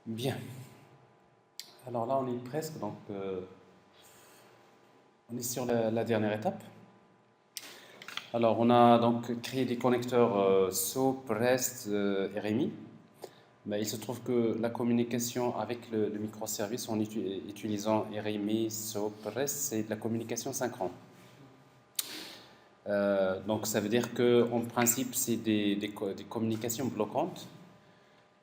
Bien. Alors là, on est presque, donc on est sur la dernière étape. Alors, on a donc créé des connecteurs SOAP, REST, RMI. Mais il se trouve que la communication avec le microservice en utilisant RMI, SOAP, REST, c'est de la communication synchrone. Donc, ça veut dire que en principe, c'est des communications bloquantes.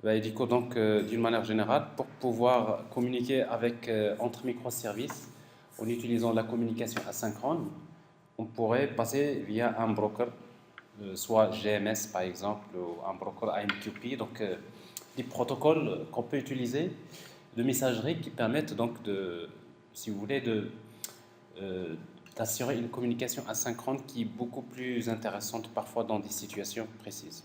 Ben, du coup, donc, d'une manière générale, pour pouvoir communiquer avec, entre microservices en utilisant la communication asynchrone, on pourrait passer via un broker, soit GMS par exemple, ou un broker AMQP, donc des protocoles qu'on peut utiliser de messagerie qui permettent donc de, si vous voulez, euh, d'assurer une communication asynchrone qui est beaucoup plus intéressante parfois dans des situations précises.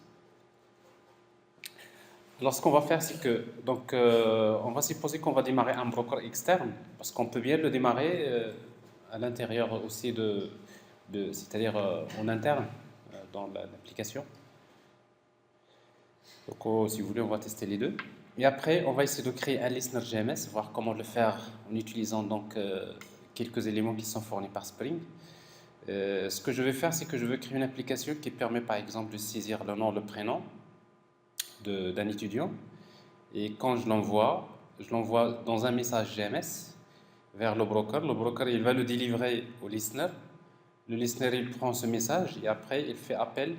Alors, ce qu'on va faire, c'est que, donc, on va supposer qu'on va démarrer un broker externe, parce qu'on peut bien le démarrer à l'intérieur aussi c'est-à-dire en interne dans l'application. Donc, si vous voulez, on va tester les deux. Et après, on va essayer de créer un listener GMS, voir comment le faire en utilisant donc quelques éléments qui sont fournis par Spring. Ce que je vais faire, c'est que je veux créer une application qui permet par exemple de saisir le nom, le prénom d'un étudiant. Et quand je l'envoie dans un message GMS vers le broker. Le broker, il va le délivrer au listener. Le listener, il prend ce message et après, il fait appel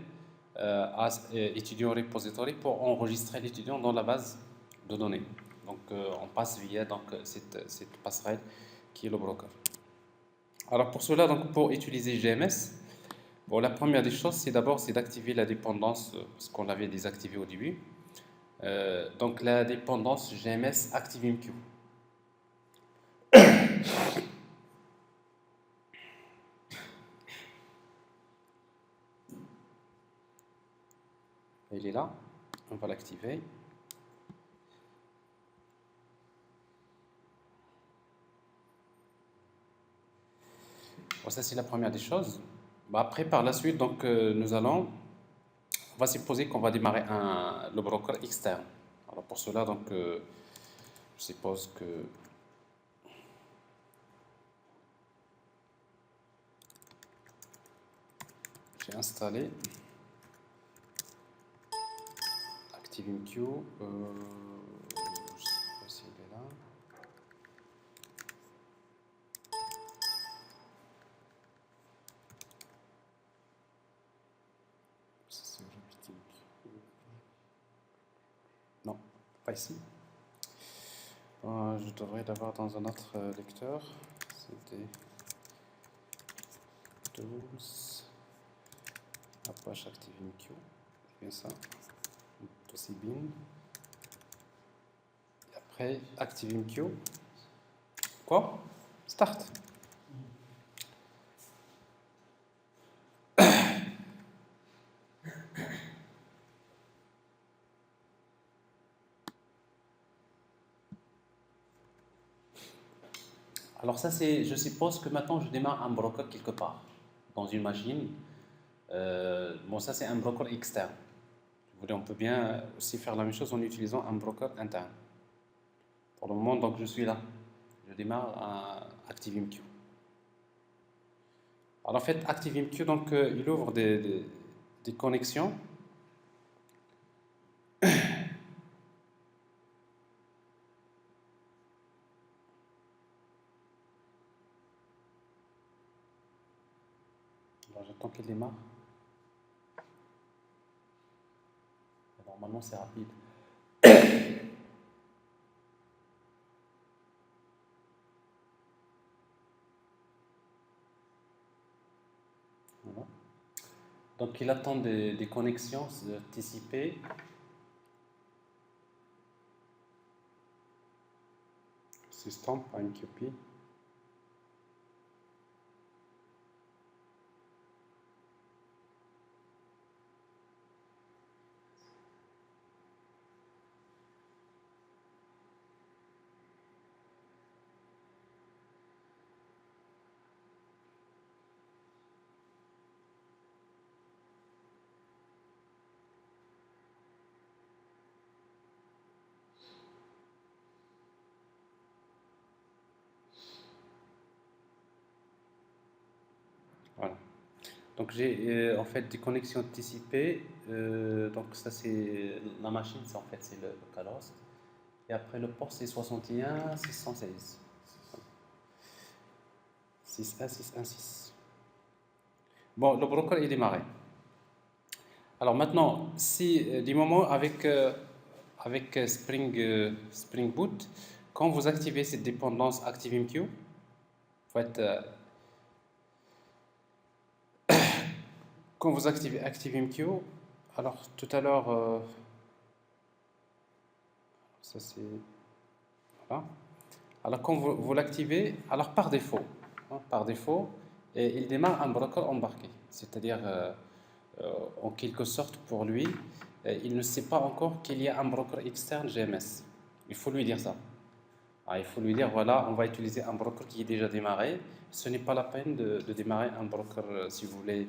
à étudiant repository pour enregistrer l'étudiant dans la base de données. Donc, on passe via donc, cette passerelle qui est le broker. Alors, pour cela, donc, pour utiliser GMS, bon, la première des choses, c'est d'abord d'activer la dépendance, parce qu'on l'avait désactivée au début. Donc, la dépendance GMS ActiveMQ. Il est là, on va l'activer. Bon, ça, c'est la première des choses. Bah, après, par la suite, donc, on va supposer qu'on va démarrer le broker externe. Alors, pour cela, donc, je suppose que j'ai installé ActiveMQ. Je sais pas s'il est là. C'est ActiveMQ. Non, pas ici. Je devrais l'avoir dans un autre lecteur. C'était Tools, Apache ActiveMQ. Je fais ça. Aussi bin. Après, ActiveMQ. Quoi? Start. Alors ça, c'est, je suppose que maintenant je démarre un broker quelque part, dans une machine. Bon, ça c'est un broker externe. Si vous voulez, on peut bien aussi faire la même chose en utilisant un broker interne. Pour le moment, donc je suis là. Je démarre à ActiveMQ. Alors en fait, ActiveMQ, donc, il ouvre des connexions. Alors j'attends qu'il démarre. Normalement, c'est rapide. Voilà. Donc il attend des connexions TCP. System.qp. Donc j'ai en fait des connexions anticipées. Donc ça c'est la machine, c'est en fait c'est le localhost. Et après le port c'est 61 616. 61616. Bon, le broker est démarré. Alors maintenant, si du moment avec Spring Boot, quand vous activez cette dépendance ActiveMQ, en fait, quand vous activez ActiveMQ, alors tout à l'heure, ça c'est voilà. Alors quand vous l'activez, alors par défaut, par défaut, et il démarre un broker embarqué, c'est-à-dire en quelque sorte pour lui, il ne sait pas encore qu'il y a un broker externe GMS. Il faut lui dire ça. Il faut lui dire voilà, on va utiliser un broker qui est déjà démarré. Ce n'est pas la peine de démarrer un broker, si vous voulez,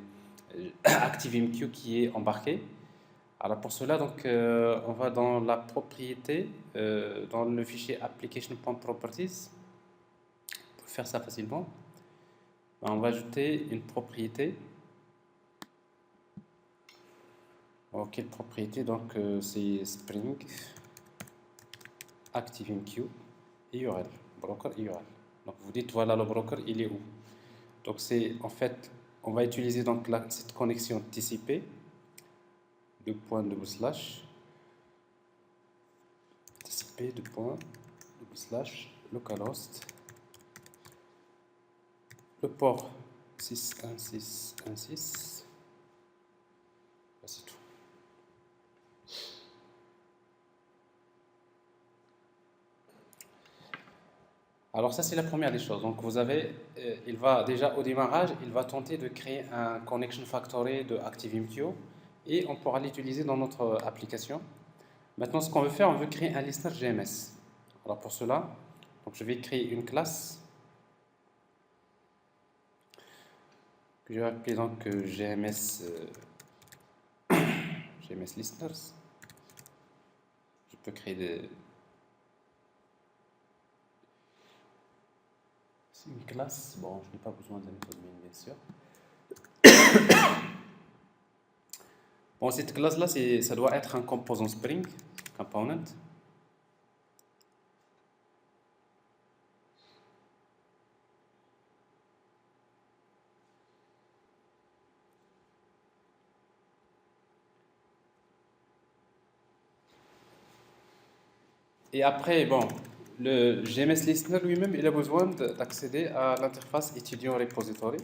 ActiveMQ qui est embarqué. Alors pour cela, donc, on va dans la propriété, dans le fichier application.properties. On peut faire ça facilement. On va ajouter une propriété. Quelle propriété? Donc c'est Spring ActiveMQ URL, broker URL. Donc vous dites voilà le broker, il est où? Donc c'est en fait, on va utiliser donc cette connexion TCP. TCP localhost, le port 61616. C'est tout. Alors ça c'est la première des choses. Donc vous avez, il va déjà au démarrage, il va tenter de créer un connection factory de ActiveMQ et on pourra l'utiliser dans notre application. Maintenant ce qu'on veut faire, on veut créer un listener GMS. Alors pour cela, donc je vais créer une classe que je vais appeler donc GMS listeners. Je peux créer une classe. Bon, je n'ai pas besoin de la méthode main, bien sûr. Bon, cette classe-là, ça doit être un composant Spring, component. Et après, bon, le GMS Listener lui-même, il a besoin d'accéder à l'interface étudiant repository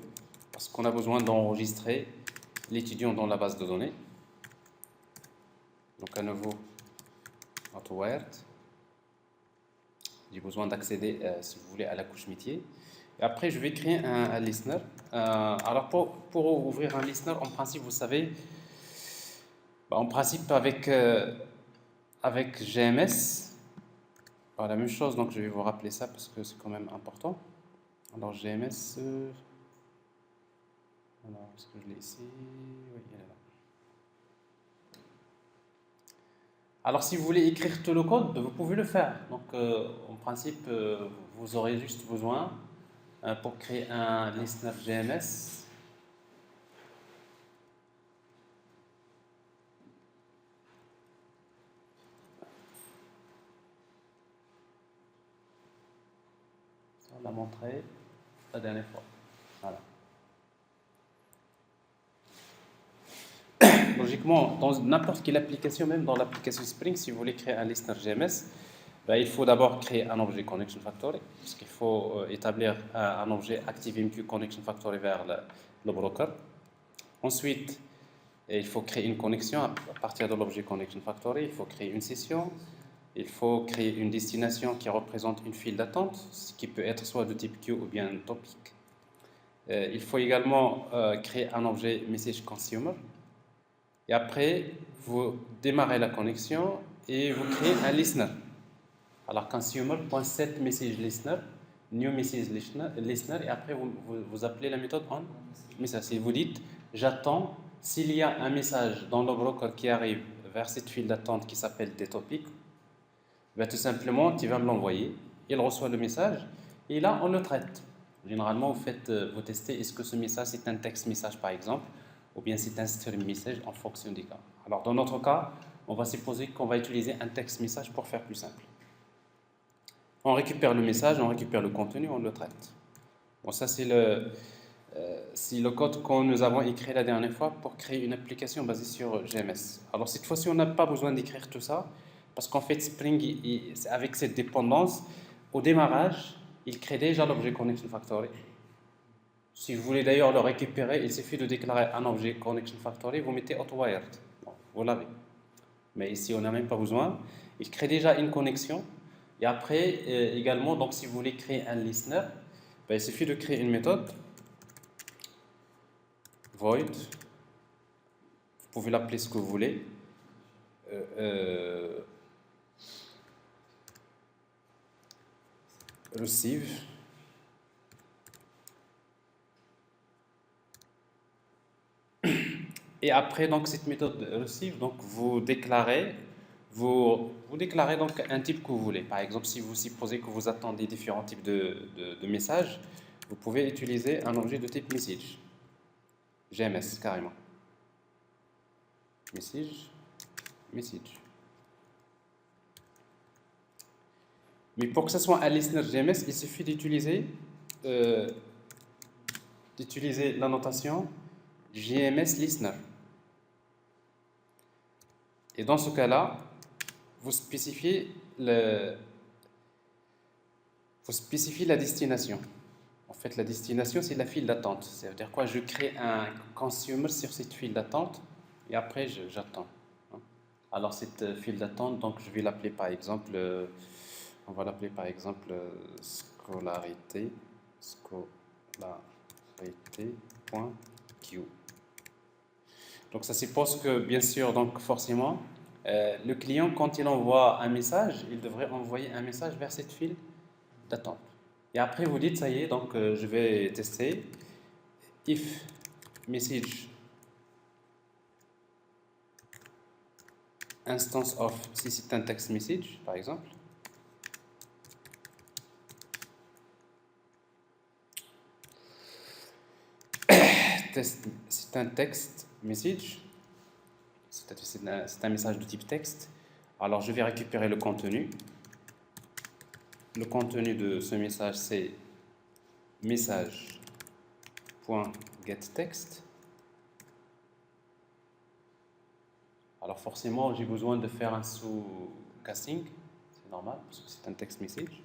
parce qu'on a besoin d'enregistrer l'étudiant dans la base de données. Donc à nouveau, AutoWord. J'ai besoin d'accéder, si vous voulez, à la couche métier. Et après, je vais créer un listener. Alors pour ouvrir un listener, en principe, vous savez, en principe avec GMS. La même chose, donc je vais vous rappeler ça parce que c'est quand même important. Alors GMS, alors est-ce que je l'ai ici? Oui, il est là. Alors si vous voulez écrire tout le code, vous pouvez le faire. Donc en principe, vous aurez juste besoin pour créer un listener GMS. On l'a montré la dernière fois. Voilà. Logiquement, dans n'importe quelle application, même dans l'application Spring, si vous voulez créer un listener GMS, il faut d'abord créer un objet Connection Factory, parce qu'il faut établir un objet ActiveMQ Connection Factory vers le broker. Ensuite, il faut créer une connexion à partir de l'objet Connection Factory, il faut créer une session, il faut créer une destination qui représente une file d'attente, ce qui peut être soit de type queue ou bien topic. Il faut également créer un objet Message Consumer. Et après, vous démarrez la connexion et vous créez un listener. Alors, consumer.setMessageListener, new message listener, et après vous appelez la méthode on message. Si vous dites j'attends, s'il y a un message dans le broker qui arrive vers cette file d'attente qui s'appelle des topics, tout simplement tu vas me l'envoyer, il reçoit le message et là on le traite. Généralement, vous testez est-ce que ce message c'est un text message par exemple, ou bien c'est un stream message en fonction des cas. Alors dans notre cas, on va supposer qu'on va utiliser un text message pour faire plus simple. On récupère le message, on récupère le contenu, on le traite. Bon, ça c'est le code que nous avons écrit la dernière fois pour créer une application basée sur GMS. Alors cette fois-ci, on n'a pas besoin d'écrire tout ça, parce qu'en fait Spring, avec cette dépendance, au démarrage, il crée déjà l'objet Connection Factory. Si vous voulez d'ailleurs le récupérer, il suffit de déclarer un objet Connection Factory, vous mettez AutoWired. Bon, vous l'avez. Mais ici, on n'a même pas besoin. Il crée déjà une connexion. Et après, également, donc si vous voulez créer un listener, ben, il suffit de créer une méthode void. Vous pouvez l'appeler ce que vous voulez. Receive. Et après donc cette méthode de receive, donc vous déclarez donc un type que vous voulez. Par exemple, si vous supposez que vous attendez différents types de messages, vous pouvez utiliser un objet de type message, GMS carrément. Message. Mais pour que ce soit un listener GMS, il suffit d'utiliser la notation GMS listener. Et dans ce cas-là, vous spécifiez la destination. En fait, la destination, c'est la file d'attente. Ça veut dire quoi? Je crée un consumer sur cette file d'attente et après, j'attends. Alors, cette file d'attente, donc je vais l'appeler par exemple, on va l'appeler par exemple scolarité.queue. Donc, ça suppose que, bien sûr, donc forcément, le client, quand il envoie un message, il devrait envoyer un message vers cette file d'attente. Et après, vous dites, ça y est, donc je vais tester. If message instance of, si c'est un text message, par exemple. C'est un text message. C'est un message de type texte. Alors, je vais récupérer le contenu. Le contenu de ce message, c'est message.getText. Alors, forcément, j'ai besoin de faire un sous-casting. C'est normal, parce que c'est un text message.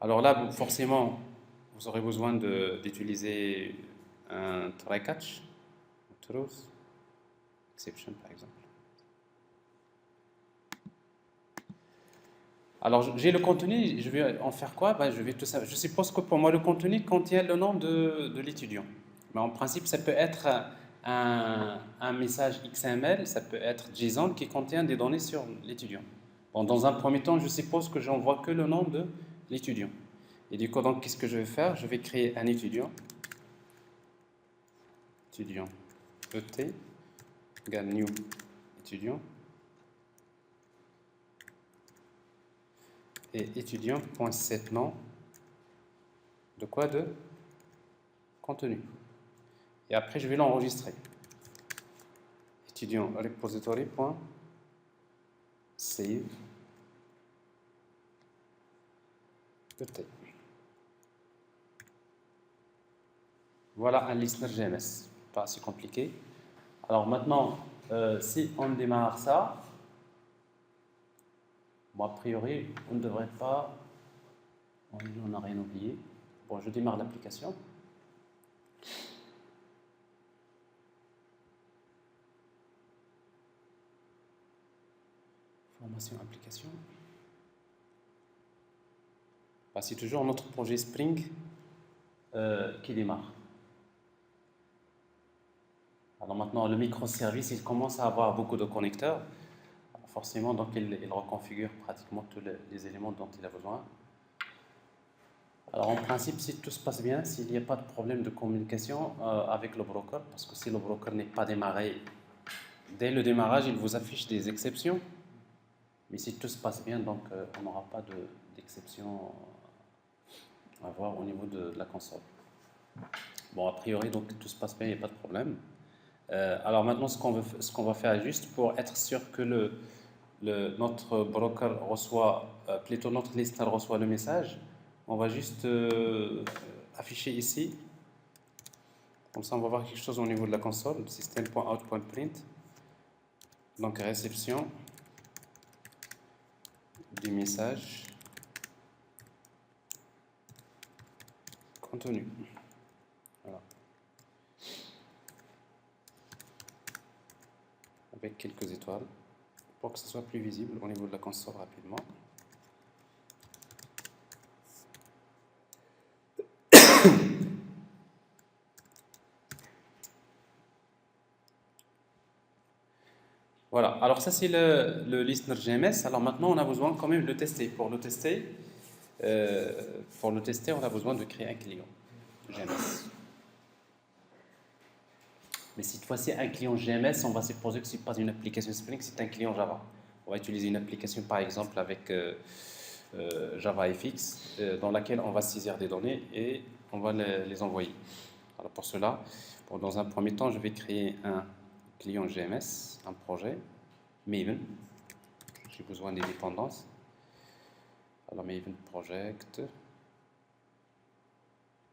Alors là, forcément, vous aurez besoin d'utiliser un try catch, truth, exception par exemple. Alors j'ai le contenu, je vais en faire quoi? Ben, je suppose que pour moi le contenu contient le nom de l'étudiant. Mais en principe, ça peut être un message XML, ça peut être JSON qui contient des données sur l'étudiant. Bon, dans un premier temps, je suppose que j'envoie que le nom de l'étudiant. Et du coup, donc, qu'est-ce que je vais faire? Je vais créer un étudiant ET égale new étudiant et étudiant.setNom de quoi? De contenu. Et après, je vais l'enregistrer. Étudiant repository.save ET. Voilà un listener GMS. Pas assez compliqué. Alors maintenant, si on démarre ça, bon, a priori, on ne devrait pas... On n'a rien oublié. Bon, je démarre l'application. Formation application. Bah, c'est toujours notre projet Spring qui démarre. Alors maintenant, le microservice, il commence à avoir beaucoup de connecteurs. Alors forcément, donc il reconfigure pratiquement tous les éléments dont il a besoin. Alors en principe, si tout se passe bien, s'il n'y a pas de problème de communication avec le broker, parce que si le broker n'est pas démarré, dès le démarrage, il vous affiche des exceptions. Mais si tout se passe bien, donc on n'aura pas d'exception à voir au niveau de la console. Bon, a priori, donc tout se passe bien, il n'y a pas de problème. Alors maintenant, ce qu'on va faire juste pour être sûr que notre broker reçoit, plutôt notre listener reçoit le message, on va juste afficher ici. Comme ça, on va voir quelque chose au niveau de la console, system.out.print. Donc réception du message contenu. Voilà. Avec quelques étoiles pour que ce soit plus visible au niveau de la console rapidement. Voilà, alors ça c'est le listener GMS. Alors maintenant on a besoin quand même de le tester. Pour le tester, on a besoin de créer un client GMS. Mais cette fois-ci, un client GMS, on va supposer que ce n'est pas une application Spring, c'est un client Java. On va utiliser une application par exemple avec JavaFX dans laquelle on va saisir des données et on va les envoyer. Alors pour cela, dans un premier temps, je vais créer un client GMS, un projet Maven. J'ai besoin des dépendances. Alors Maven Project,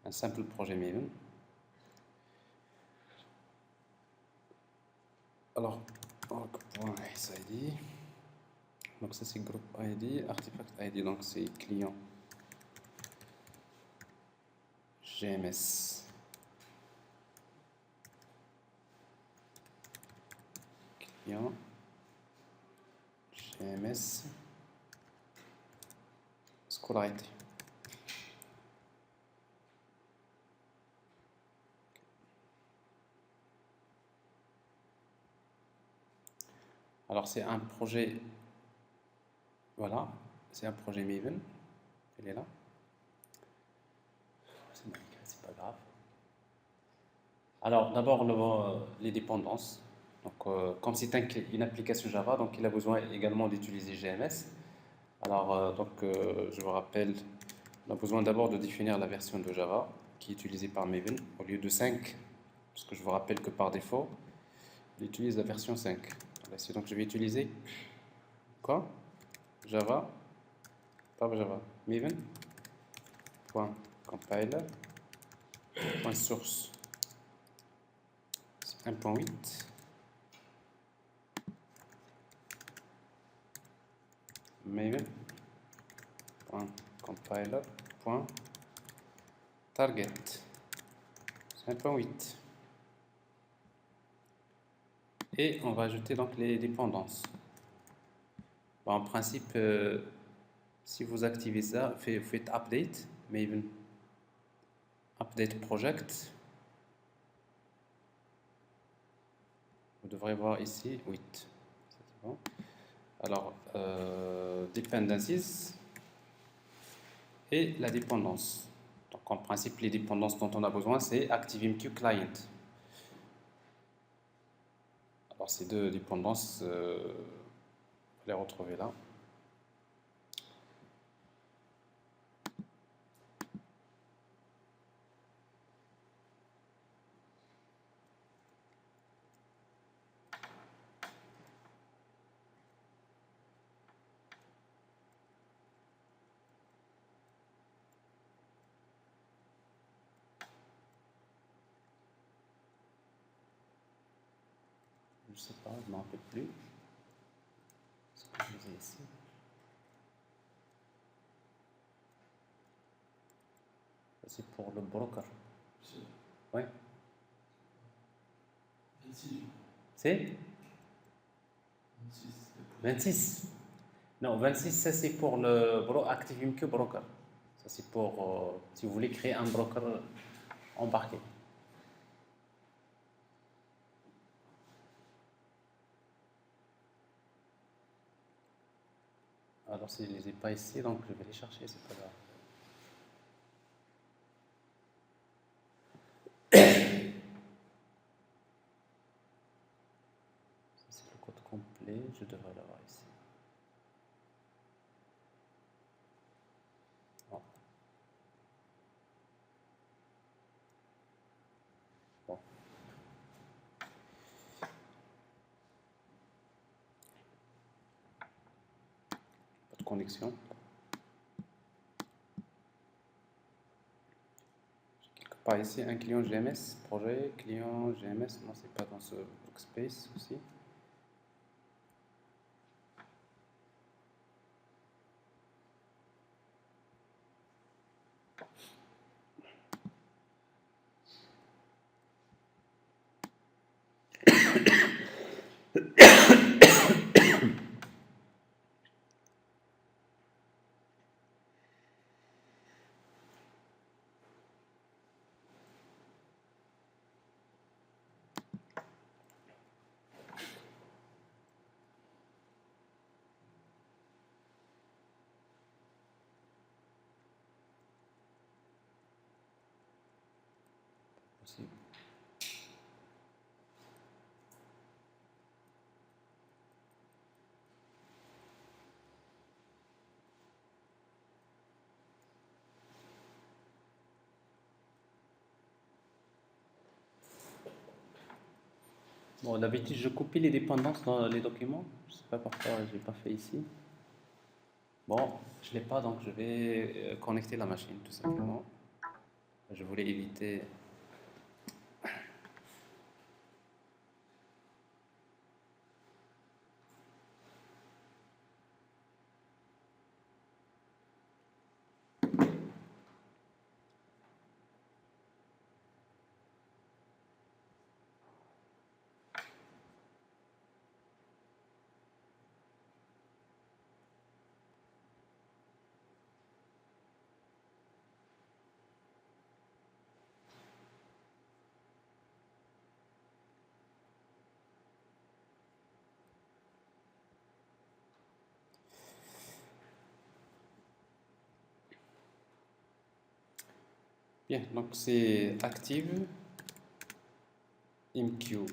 un simple projet Maven. Alors, org.sid, donc ça c'est group ID, artifact ID, donc c'est client GMS. Client GMS scolarité. Alors c'est un projet, voilà, c'est un projet Maven, il est là. C'est pas grave. Alors d'abord les dépendances. Donc comme c'est une application Java, donc il a besoin également d'utiliser GMS. Alors je vous rappelle, on a besoin d'abord de définir la version de Java qui est utilisée par Maven au lieu de 5, parce que je vous rappelle que par défaut, il utilise la version 5. Donc je vais utiliser quoi? Java, pas Java, Maven.compiler, .source 1.8, Maven.compiler.target 1.8. Et on va ajouter donc les dépendances. Bon, en principe, si vous activez ça, faites update, Maven update project. Vous devrez voir ici 8. Bon. Alors, dependencies et la dépendance. Donc, en principe, les dépendances dont on a besoin, c'est ActiveMQ Client. Alors, ces deux dépendances, vous les retrouvez là. Je ne sais pas, je ne m'en rappelle plus. Ce que je faisais ici. C'est pour le broker. Oui. 26. C'est 26. Non, 26, ça c'est pour le ActiveMQ Broker. Ça c'est pour si vous voulez créer un broker embarqué. Alors si je ne les ai pas ici, donc je vais les chercher, c'est pas grave. C'est le code complet, je devrais l'avoir ici. Oh. connexion. Quelque part ici, un client GMS, projet, client GMS, non, c'est pas dans ce workspace aussi. Aussi. Bon, d'habitude, je copie les dépendances dans les documents. Je sais pas pourquoi je l'ai pas fait ici. Bon, je l'ai pas, donc je vais connecter la machine tout simplement. Je voulais éviter. Bien, donc c'est active MQ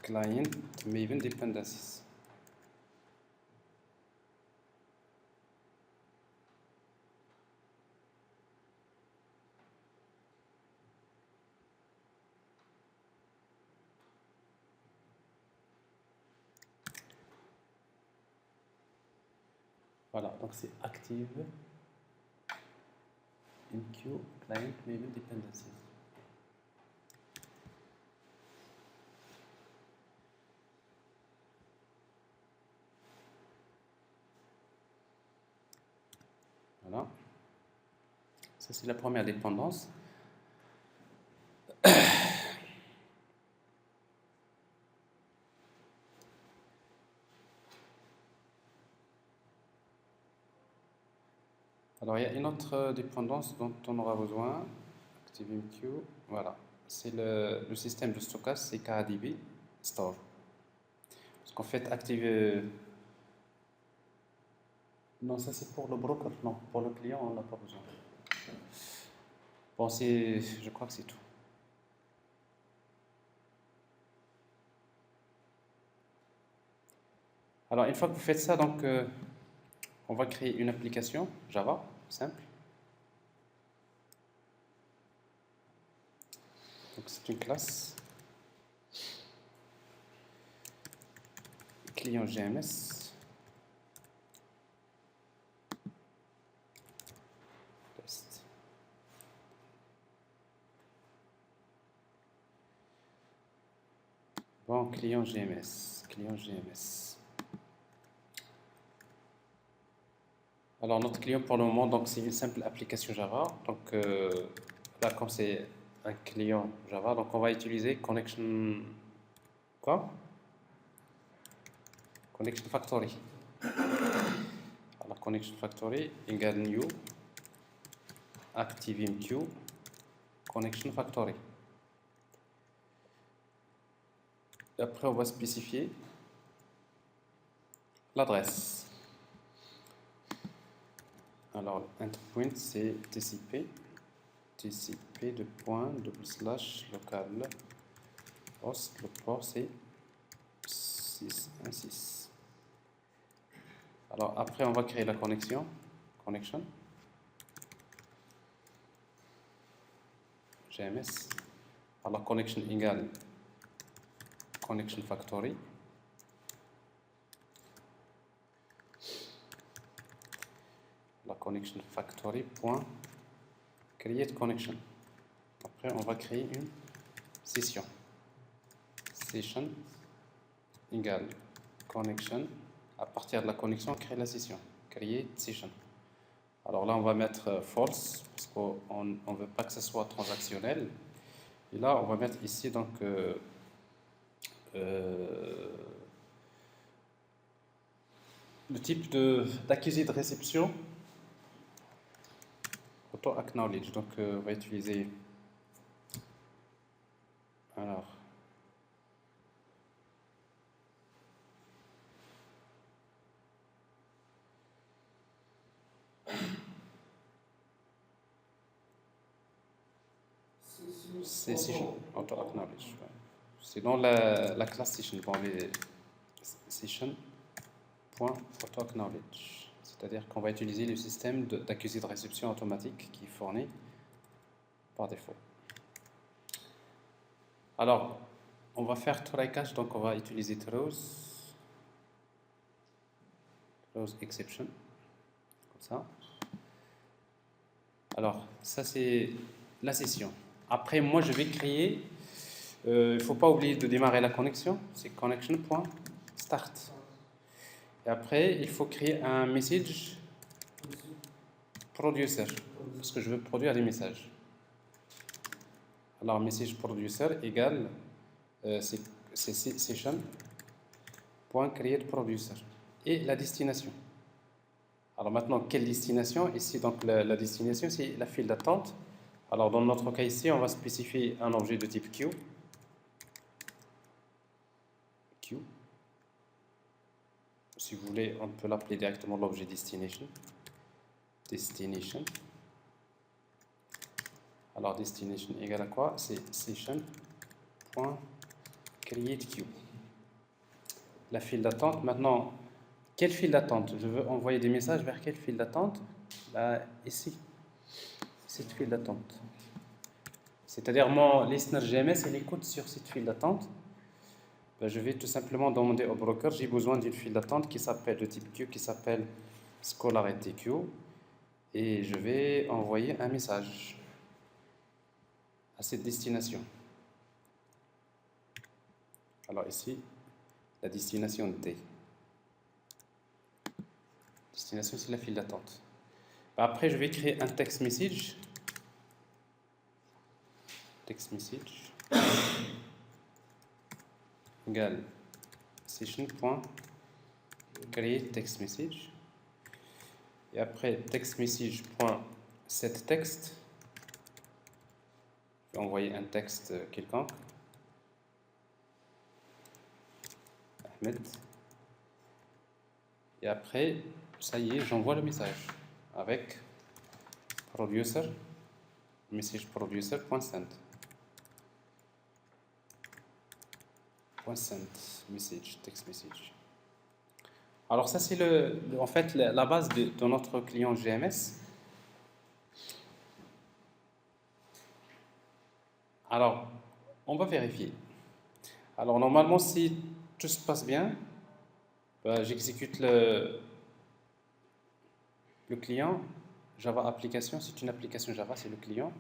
client Maven dependencies. Voilà, donc c'est active MQ client Maven dependencies. Voilà. Ça, c'est la première dépendance. Alors, il y a une autre dépendance dont on aura besoin. ActiveMQ, voilà. C'est le système de stockage, c'est KDB Store. Parce qu'en fait, Active. Non, ça c'est pour le broker. Non, pour le client, on n'a pas besoin. Bon, je crois que c'est tout. Alors, une fois que vous faites ça, donc, on va créer une application Java, simple. Donc, c'est une classe client GMS. Test. Bon, client GMS. Client GMS. Alors, notre client pour le moment, donc c'est une simple application Java. Donc, là, comme c'est un client Java, donc on va utiliser connection. Quoi? Connection Factory. Alors, Connection Factory égale new ActiveMQ Connection Factory. Et après, on va spécifier l'adresse. Alors, endpoint, c'est TCP. TCP de point / local host. Le port, c'est 616. Alors, après, on va créer la connexion. Connection. GMS. Alors, connection égale Connection Factory. factory.create connection. Après, on va créer une session. Session égale connection. À partir de la connexion, on crée la session. Create session. Alors là, on va mettre false parce qu'on ne veut pas que ce soit transactionnel. Et là, on va mettre ici donc le type d'accusé de réception auto-acknowledge. Donc, on va utiliser. Alors. Session auto-acknowledge. C'est dans la classe session. Bon, session.auto-acknowledge. C'est-à-dire qu'on va utiliser le système d'accusé de réception automatique qui est fourni par défaut. Alors, on va faire try catch, donc on va utiliser throws exception, comme ça. Alors, ça c'est la session. Après, moi je vais créer, il ne faut pas oublier de démarrer la connexion, c'est connection.start. Et après, il faut créer un message producer, parce que je veux produire des messages. Alors, message producer égale c'est session.createProducer et la destination. Alors maintenant, quelle destination? Ici, donc la destination, c'est la file d'attente. Alors dans notre cas ici, on va spécifier un objet de type queue. Queue. Si vous voulez, on peut l'appeler directement l'objet destination. Destination. Alors destination égale à quoi? C'est session.createQueue. La file d'attente. Maintenant, quelle file d'attente? Je veux envoyer des messages vers quelle file d'attente? Ici, cette file d'attente. C'est-à-dire mon listener GMS, il écoute sur cette file d'attente. Je vais tout simplement demander au broker, j'ai besoin d'une file d'attente qui s'appelle de type queue, qui s'appelle ScolarityQueue, et je vais envoyer un message à cette destination. Alors ici, la destination D. Destination, c'est la file d'attente. Après, je vais créer un text message. Text message égale session.create text message. Et après, text message.setText. Je vais envoyer un texte quelconque. Ahmed. Et après, ça y est, j'envoie le message avec producer, message producer.send. .send message, text message. Alors ça c'est en fait la base de notre client GMS. Alors on va vérifier. Alors normalement si tout se passe bien, j'exécute le client Java application. C'est une application Java, c'est le client.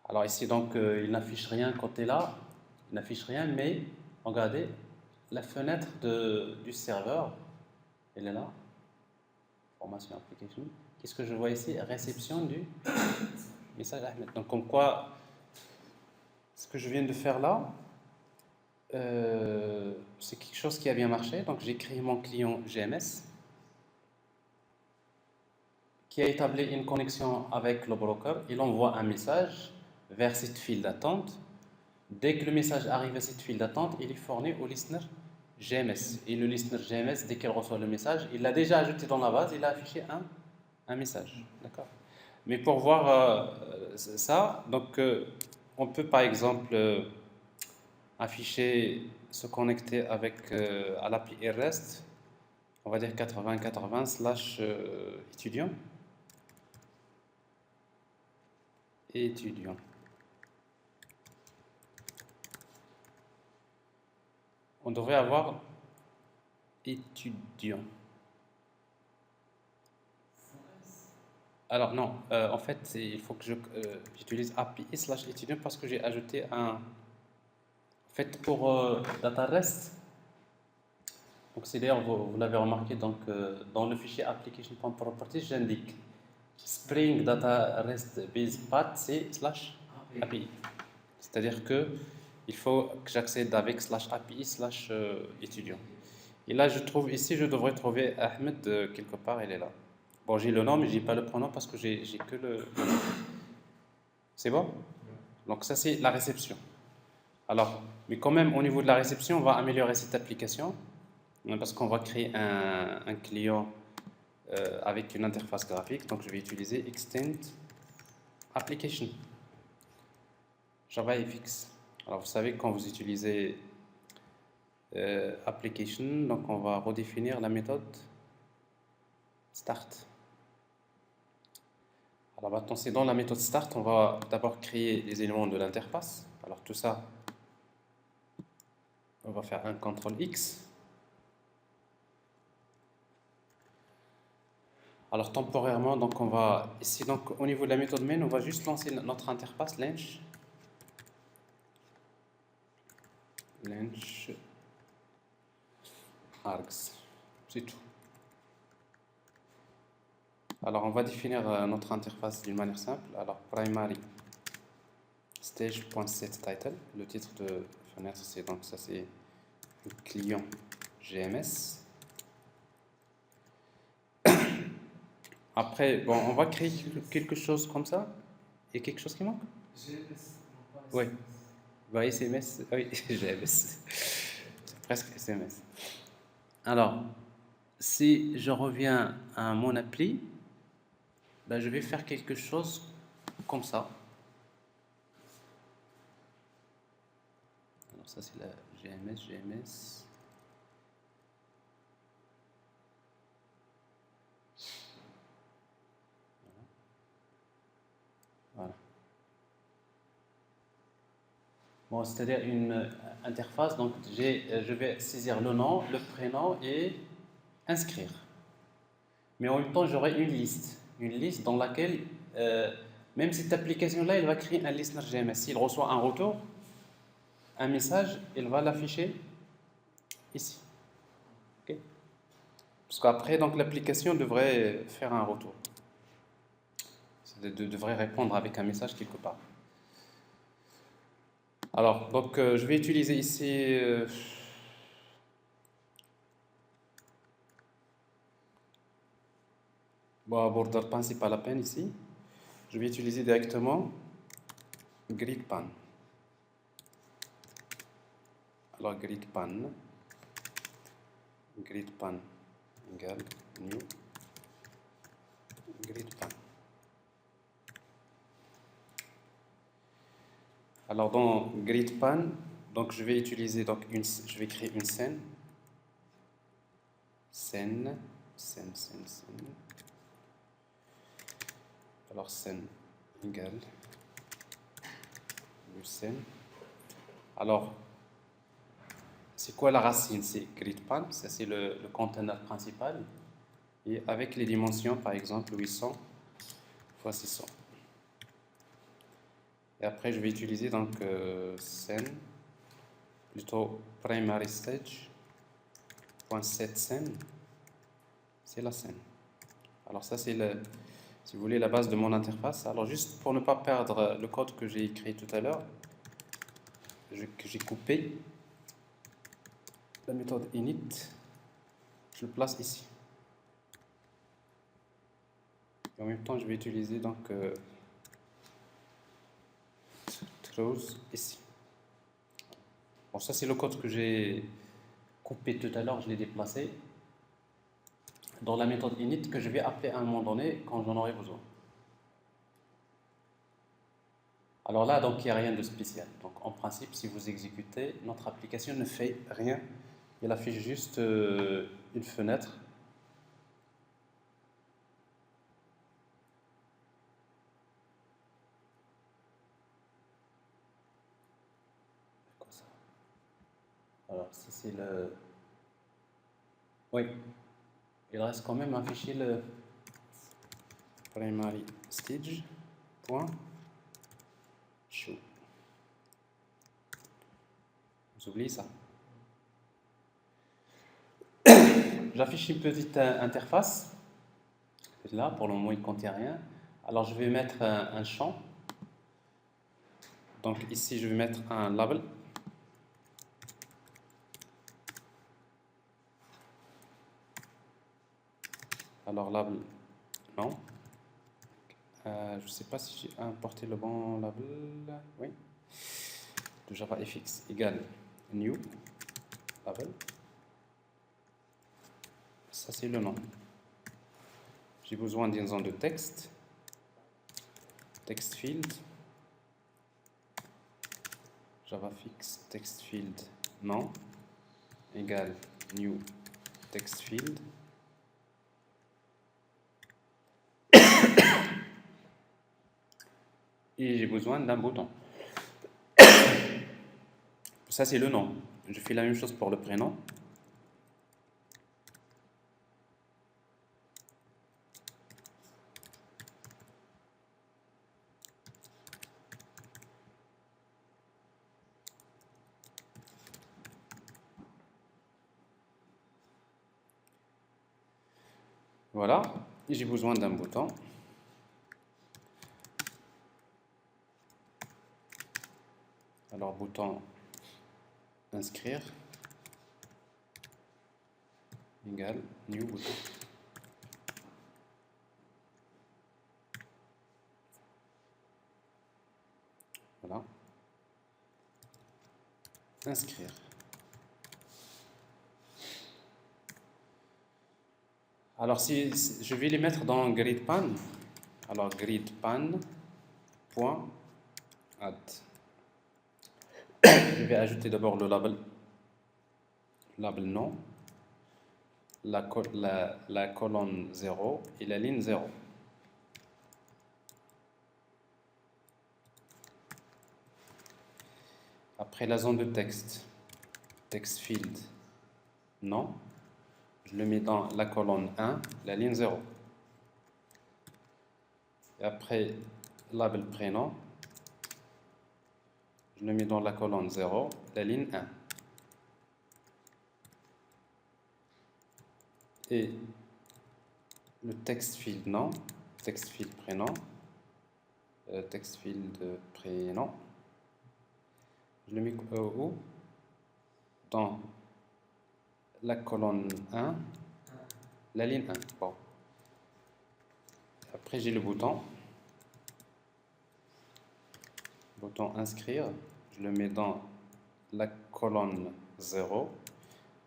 Alors ici donc il n'affiche rien côté là, il n'affiche rien, mais regardez la fenêtre du serveur, elle est là, formation application. Qu'est-ce que je vois ici? Réception du message Ahmed. Donc comme quoi, ce que je viens de faire là, c'est quelque chose qui a bien marché. Donc j'ai créé mon client GMS qui a établi une connexion avec le broker. Il envoie un message vers cette file d'attente. Dès que le message arrive à cette file d'attente, il est fourni au listener GMS. Et le listener GMS, dès qu'il reçoit le message, il l'a déjà ajouté dans la base, il a affiché un message. D'accord? Mais pour voir ça, donc on peut par exemple afficher, se connecter avec à l'API REST, on va dire 80/étudiant. Étudiant. On devrait avoir étudiant. Alors non, en fait, il faut que j'utilise API slash étudiant parce que j'ai ajouté un. En fait, pour data rest, donc c'est d'ailleurs, vous l'avez remarqué, donc dans le fichier application.properties, j'indique Spring Data REST Base Path, c'est slash API. C'est-à-dire que il faut que j'accède avec slash API slash étudiant. Et là, je trouve ici, je devrais trouver Ahmed quelque part, il est là. Bon, j'ai le nom, mais j'ai pas le prénom parce que j'ai que le nom. C'est bon? Donc ça, c'est la réception. Alors, mais quand même, au niveau de la réception, on va améliorer cette application parce qu'on va créer un client avec une interface graphique. Donc, je vais utiliser Extend Application JavaFX. Alors, vous savez, quand vous utilisez Application, donc on va redéfinir la méthode Start. Alors maintenant, c'est dans la méthode Start, on va d'abord créer les éléments de l'interface. Alors tout ça, on va faire un CTRL X. Alors temporairement, donc on va ici, donc au niveau de la méthode main, on va juste lancer notre interface Launch args, c'est tout. Alors on va définir notre interface d'une manière simple. Alors primary stage.setTitle, le titre de fenêtre, c'est donc ça, c'est le client GMS. Après, bon, on va créer quelque chose comme ça. Il y a quelque chose qui manque? GMS, non pas Oui. SMS. Bah, SMS, oui, GMS. C'est presque SMS. Alors, si je reviens à mon appli, ben, je vais faire quelque chose comme ça. Alors, ça, c'est la GMS. Voilà. Bon, c'est-à-dire une interface, donc je vais saisir le nom, le prénom et inscrire. Mais en même temps, j'aurai une liste dans laquelle, même cette application-là, elle va créer un listener GMS. S'il reçoit un retour, un message, elle va l'afficher ici. Ok. Parce qu'après, donc l'application devrait faire un retour. Devrait répondre avec un message quelque part. Alors, donc je vais utiliser ici border pan, c'est pas la peine ici. Je vais utiliser directement gridpan. Alors gridpan égale new gridpan. Alors dans gridpan, donc je vais utiliser donc je vais créer une scène. Alors scène égale new scène. Alors c'est quoi la racine? C'est gridpan, ça c'est le conteneur principal. Et avec les dimensions, par exemple 800 x 600. Et après je vais utiliser donc scène, plutôt primary stage.set scène, c'est la scène. Alors ça c'est si vous voulez, la base de mon interface. Alors juste pour ne pas perdre le code que j'ai écrit tout à l'heure, que j'ai coupé, la méthode init, je le place ici. Et en même temps, je vais utiliser donc throws ici. Bon, ça c'est le code que j'ai coupé tout à l'heure, je l'ai déplacé dans la méthode init que je vais appeler à un moment donné quand j'en aurai besoin. Alors là, donc, il n'y a rien de spécial. Donc, en principe, si vous exécutez, notre application ne fait rien. Elle affiche juste une fenêtre. Comme ça. Alors, ça c'est le... Oui, il reste quand même un fichier primary stage point show. Vous oubliez ça. J'affiche une petite interface. Là, pour le moment, il ne contient rien. Alors, je vais mettre un champ. Donc, ici, je vais mettre un label. Alors, label, non. Je ne sais pas si j'ai importé le bon label. Oui. De JavaFX égale new label. Ça, c'est le nom. J'ai besoin d'une zone de texte. Text field. JavaFX text field non égale new text field. Et j'ai besoin d'un bouton. Ça, c'est le nom. Je fais la même chose pour le prénom. Voilà. Et j'ai besoin d'un bouton. Alors, bouton inscrire égale new bouton. Voilà. Inscrire. Alors, si je vais les mettre dans GridPan, alors GridPan.add. Je vais ajouter d'abord le label nom, la colonne 0 et la ligne 0. Après la zone de texte, text field non, je le mets dans la colonne 1, la ligne 0. Et après label prénom, je le mets dans la colonne 0, la ligne 1. Et le text field nom, text field prénom, text field prénom, je le mets où? Dans la colonne 1, la ligne 1. Bon. Après, j'ai le bouton inscrire, je le mets dans la colonne 0,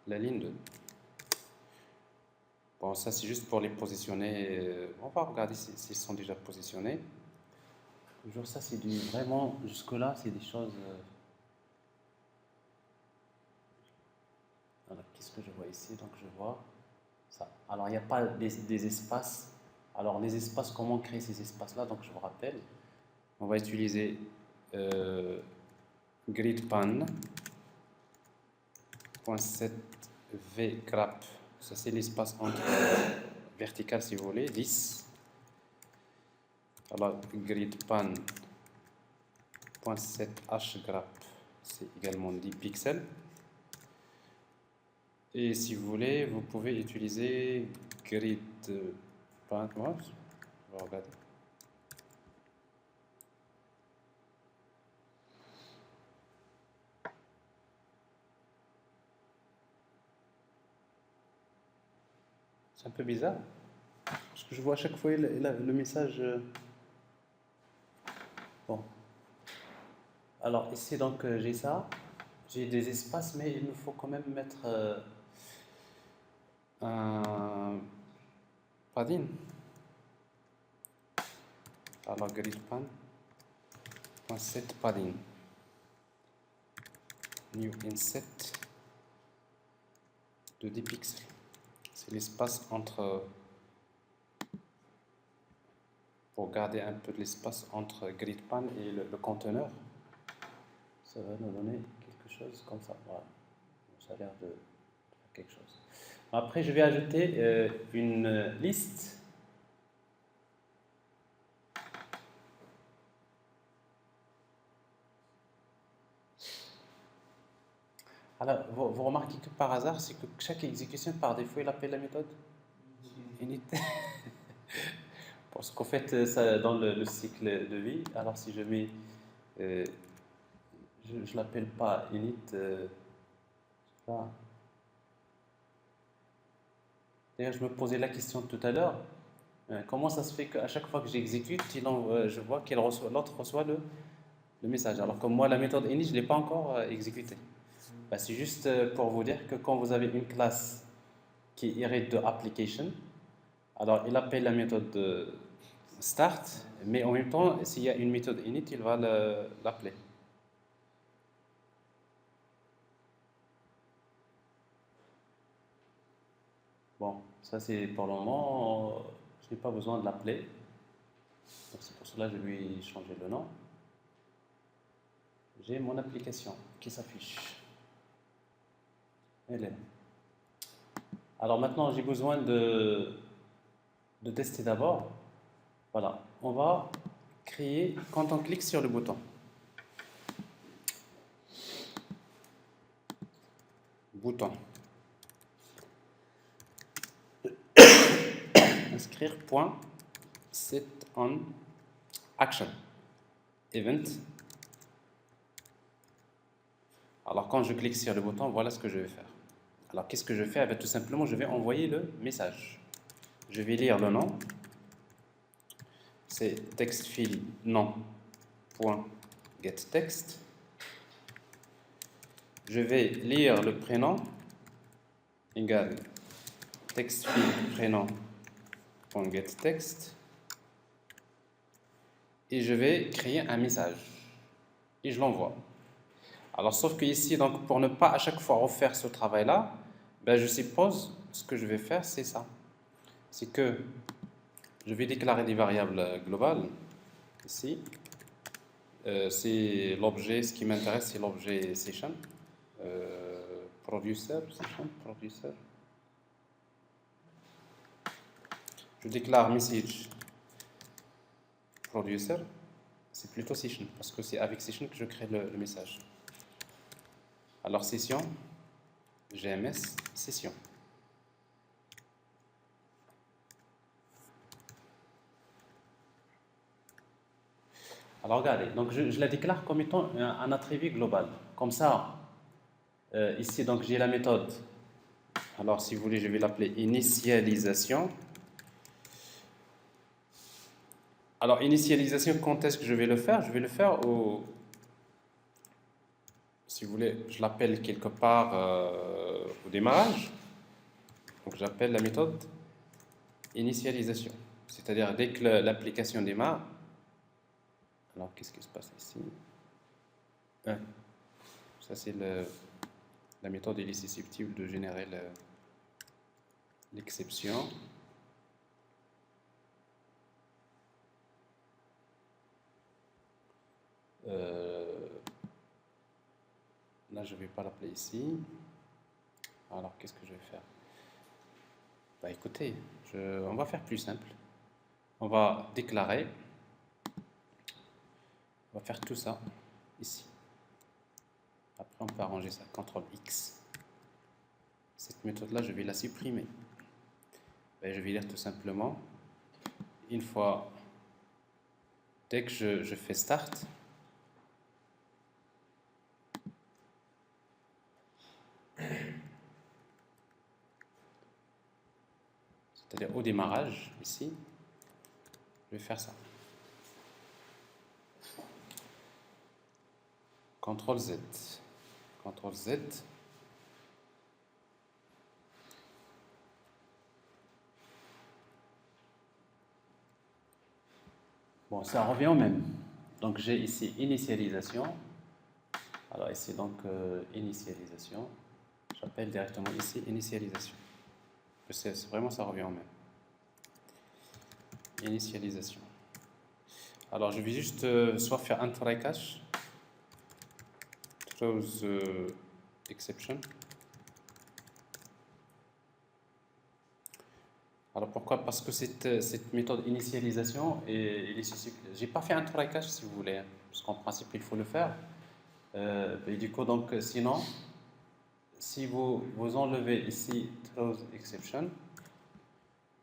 la ligne 2. Bon, ça c'est juste pour les positionner. On va regarder s'ils sont déjà positionnés. Toujours ça, c'est vraiment, jusque-là, c'est des choses. Alors, qu'est-ce que je vois ici? Donc, je vois ça. Alors, il n'y a pas des espaces. Alors, les espaces, comment créer ces espaces-là? Donc, je vous rappelle, on va utiliser gridpan.setVgrep. Ça, c'est l'espace entre vertical, si vous voulez, 10. Alors, gridpan.setHgrep, c'est également 10 pixels. Et si vous voulez, vous pouvez utiliser gridpan. On va regarder. C'est un peu bizarre, parce que je vois à chaque fois le message. Bon. Alors ici, donc, j'ai ça. J'ai des espaces, mais il me faut quand même mettre un padding. Alors, gridpan.set padding. New inset de 10 pixels. C'est l'espace entre. Pour garder un peu de l'espace entre gridpan et le conteneur. Ça va nous donner quelque chose comme ça. Voilà. Ça a l'air de faire quelque chose. Après, je vais ajouter une liste. Alors, vous remarquez que par hasard, c'est que chaque exécution, par défaut, il appelle la méthode init. Parce qu'en fait, ça, dans le cycle de vie, alors si je mets, euh, je ne l'appelle pas init, ah. D'ailleurs, je me posais la question tout à l'heure, comment ça se fait qu'à chaque fois que j'exécute, je vois l'autre reçoit le message, alors que moi, la méthode init, je ne l'ai pas encore exécutée. Ben, c'est juste pour vous dire que quand vous avez une classe qui hérite de application, alors il appelle la méthode start, mais en même temps, s'il y a une méthode init, il va l'appeler. Bon, ça c'est pour le moment, je n'ai pas besoin de l'appeler. Donc c'est pour cela que je lui ai changé le nom. J'ai mon application qui s'affiche. Elle est là. Alors maintenant, j'ai besoin de tester d'abord. Voilà, on va créer quand on clique sur le bouton. Bouton. Inscrire point set on action event. Alors quand je clique sur le bouton, voilà ce que je vais faire. Alors qu'est-ce que je fais? Tout simplement, je vais envoyer le message. Je vais lire le nom. C'est textfield nom.getText. Je vais lire le prénom égal textfield prénom.getText. Et je vais créer un message. Et je l'envoie. Alors, sauf que ici, donc, pour ne pas à chaque fois refaire ce travail-là, ben, je suppose ce que je vais faire, c'est ça. C'est que je vais déclarer des variables globales ici. C'est l'objet, ce qui m'intéresse, c'est l'objet session. Producer. Je déclare message producer. C'est plutôt session, parce que c'est avec session que je crée le message. Alors, session, GMS, session. Alors, regardez, donc je la déclare comme étant un attribut global. Comme ça, ici, donc j'ai la méthode. Alors, si vous voulez, je vais l'appeler initialisation. Alors, initialisation, quand est-ce que je vais le faire? Je vais le faire si vous voulez, je l'appelle quelque part au démarrage. Donc, j'appelle la méthode initialisation. C'est-à-dire, dès que l'application démarre, alors qu'est-ce qui se passe ici? Ça, c'est la méthode, elle est susceptible de générer l'exception. Là, je ne vais pas l'appeler ici. Alors, qu'est-ce que je vais faire? Bah, écoutez, on va faire plus simple. On va déclarer. On va faire tout ça ici. Après, on peut arranger ça. CTRL X. Cette méthode-là, je vais la supprimer. Ben, je vais dire tout simplement, une fois, dès que je fais Start, c'est-à-dire au démarrage, ici, je vais faire ça. CTRL Z. CTRL Z. Bon, ça revient au même. Donc j'ai ici initialisation. Alors ici donc initialisation. J'appelle directement ici initialisation. C'est vraiment, ça revient au même. Initialisation. Alors je vais juste soit faire un try catch, throws exception. Alors pourquoi? Parce que cette méthode initialisation, j'ai pas fait un try catch si vous voulez, hein, parce qu'en principe il faut le faire. Et du coup donc sinon si vous enlevez ici throws exception,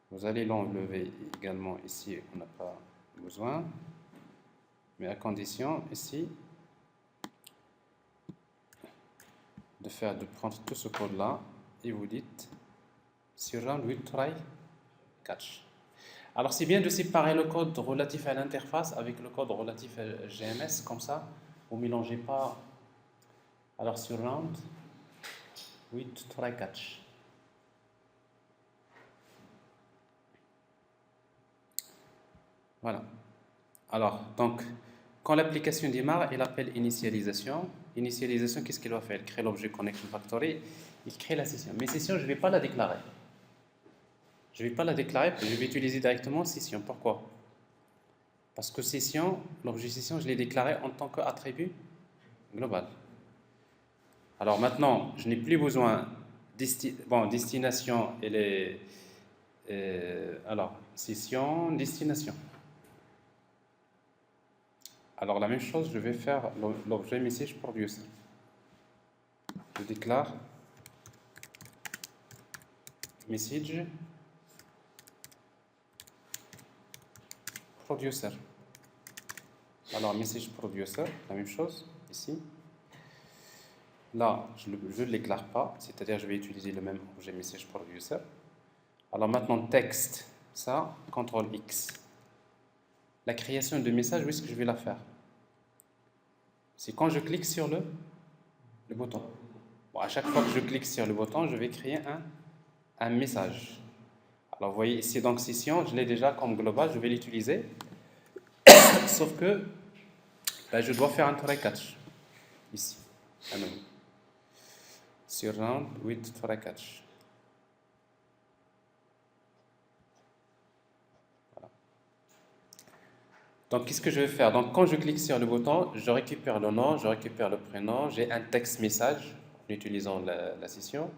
vous allez l'enlever également ici, on n'a pas besoin, mais à condition ici de prendre tout ce code là et vous dites surround with try catch. Alors c'est bien de séparer le code relatif à l'interface avec le code relatif à GMS, comme ça vous ne mélangez pas. Alors surround with try catch. Voilà. Alors, donc, quand l'application démarre, elle appelle initialisation. Initialisation, qu'est-ce qu'elle va faire? Elle crée l'objet connection factory, il crée la session. Mais session, je ne vais pas la déclarer. Je ne vais pas la déclarer, je vais utiliser directement session. Pourquoi? Parce que session, l'objet session, je l'ai déclaré en tant qu'attribut global. Alors maintenant, je n'ai plus besoin destination, elle est alors session, destination. Alors la même chose, je vais faire l'objet message producer. Je déclare message producer. Alors message producer, la même chose ici. Là, je ne le déclare pas, c'est-à-dire je vais utiliser le même objet message producer. Alors maintenant texte, ça, CTRL X. La création de message, où est-ce que je vais la faire? C'est quand je clique sur le bouton. Bon, à chaque fois que je clique sur le bouton, je vais créer un message. Alors vous voyez ici, donc session, je l'ai déjà comme global, je vais l'utiliser. Sauf que là, je dois faire un try catch. Ici, à nouveau. Surround with try catch. Voilà. Donc qu'est-ce que je vais faire? Donc quand je clique sur le bouton, je récupère le nom, je récupère le prénom, j'ai un texte message en utilisant la session.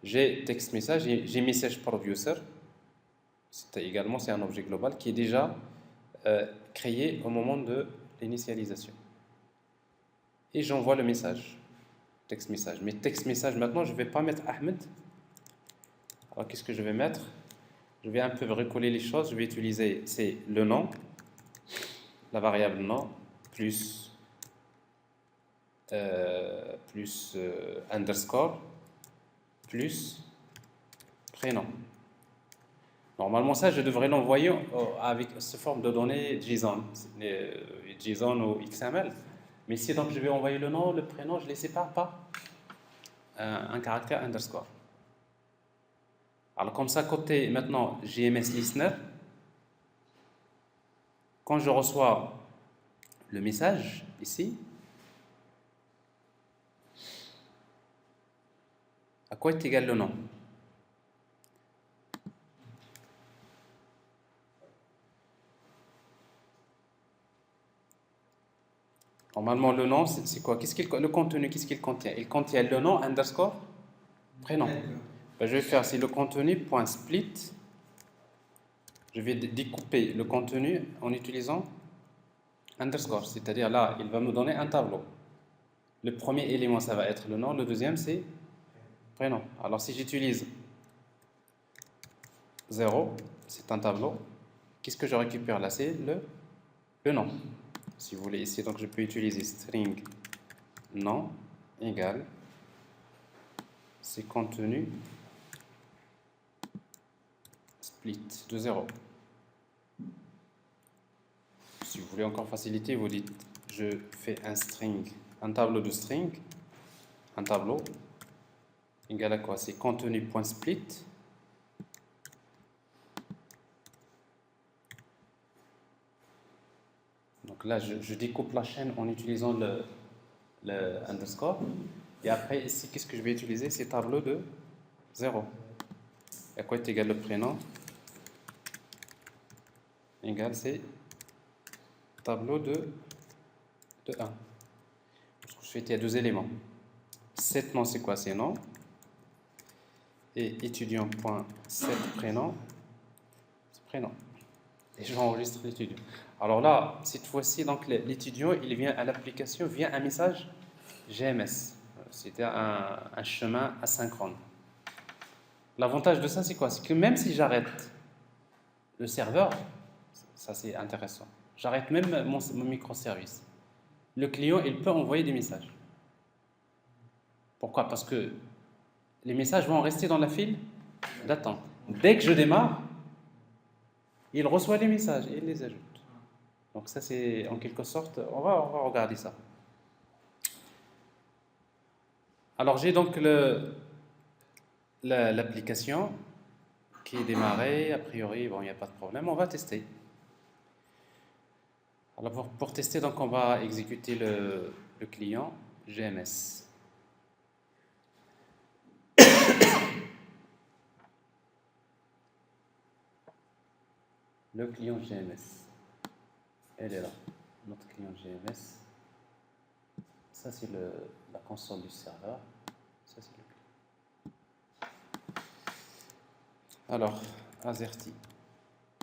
J'ai texte message et j'ai message producer. C'est un objet global qui est déjà créé au moment de l'initialisation. Et j'envoie le message, texte message. Mais texte message maintenant, je ne vais pas mettre Ahmed. Alors qu'est-ce que je vais mettre? Je vais un peu bricoler les choses. Je vais utiliser, c'est le nom, la variable nom, plus underscore, plus prénom. Normalement, ça, je devrais l'envoyer avec ce forme de données JSON, JSON ou XML. Mais si donc je vais envoyer le nom, le prénom, je ne les sépare pas. Un caractère underscore. Alors comme ça, côté maintenant GMS Listener, quand je reçois le message ici, à quoi est égal le nom? Normalement, le nom, c'est quoi? Le contenu, qu'est-ce qu'il contient? Il contient le nom, underscore, prénom. Ben, je vais faire, c'est le contenu, point split. Je vais découper le contenu en utilisant underscore. C'est-à-dire là, il va me donner un tableau. Le premier élément, ça va être le nom. Le deuxième, c'est prénom. Alors, si j'utilise 0, c'est un tableau. Qu'est-ce que je récupère là? C'est le nom. Si vous voulez ici, donc je peux utiliser string nom égale c'est contenu split de 0. Si vous voulez encore faciliter, vous dites je fais un tableau de string, un tableau égal à quoi? C'est contenu.split. Donc là, je découpe la chaîne en utilisant le underscore. Et après, ici, qu'est-ce que je vais utiliser? C'est tableau de 0. À quoi est égal le prénom? Égal, c'est tableau de 1. Parce que il y a deux éléments. Set nom, c'est quoi? C'est nom. Et étudiant.set prénom, c'est prénom. Et je enregistre l'étudiant. Alors là, cette fois-ci, donc l'étudiant, il vient à l'application via un message GMS. C'était un chemin asynchrone. L'avantage de ça, c'est quoi? C'est que même si j'arrête le serveur, ça c'est intéressant, j'arrête même mon microservice, le client, il peut envoyer des messages. Pourquoi? Parce que les messages vont rester dans la file d'attente. Dès que je démarre, il reçoit les messages et il les ajoute. Donc ça c'est en quelque sorte, on va regarder ça. Alors j'ai donc l'application qui est démarrée, a priori, bon, il n'y a pas de problème, on va tester. Alors pour tester, donc on va exécuter le client GMS. Le client GMS, elle est là, notre client GMS. Ça c'est la console du serveur. Ça c'est le client. Alors, Azerty.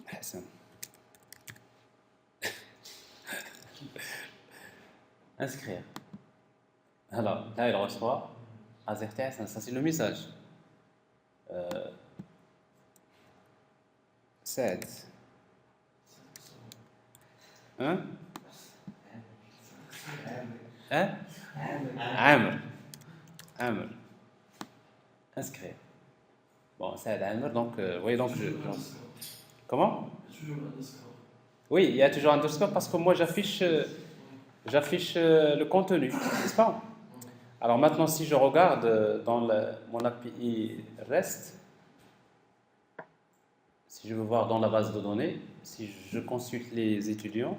Hassan. Inscrire. Alors, là il reçoit Azerty Hassan, ça c'est le message. Saad. Hein? Hein? Amr. Amr. Inscrire. Bon, Saad Amr, donc, oui, donc comment? Oui, il y a toujours un underscore parce que moi j'affiche le contenu, n'est-ce pas? Alors maintenant, si je regarde dans mon API REST, si je veux voir dans la base de données, si je consulte les étudiants,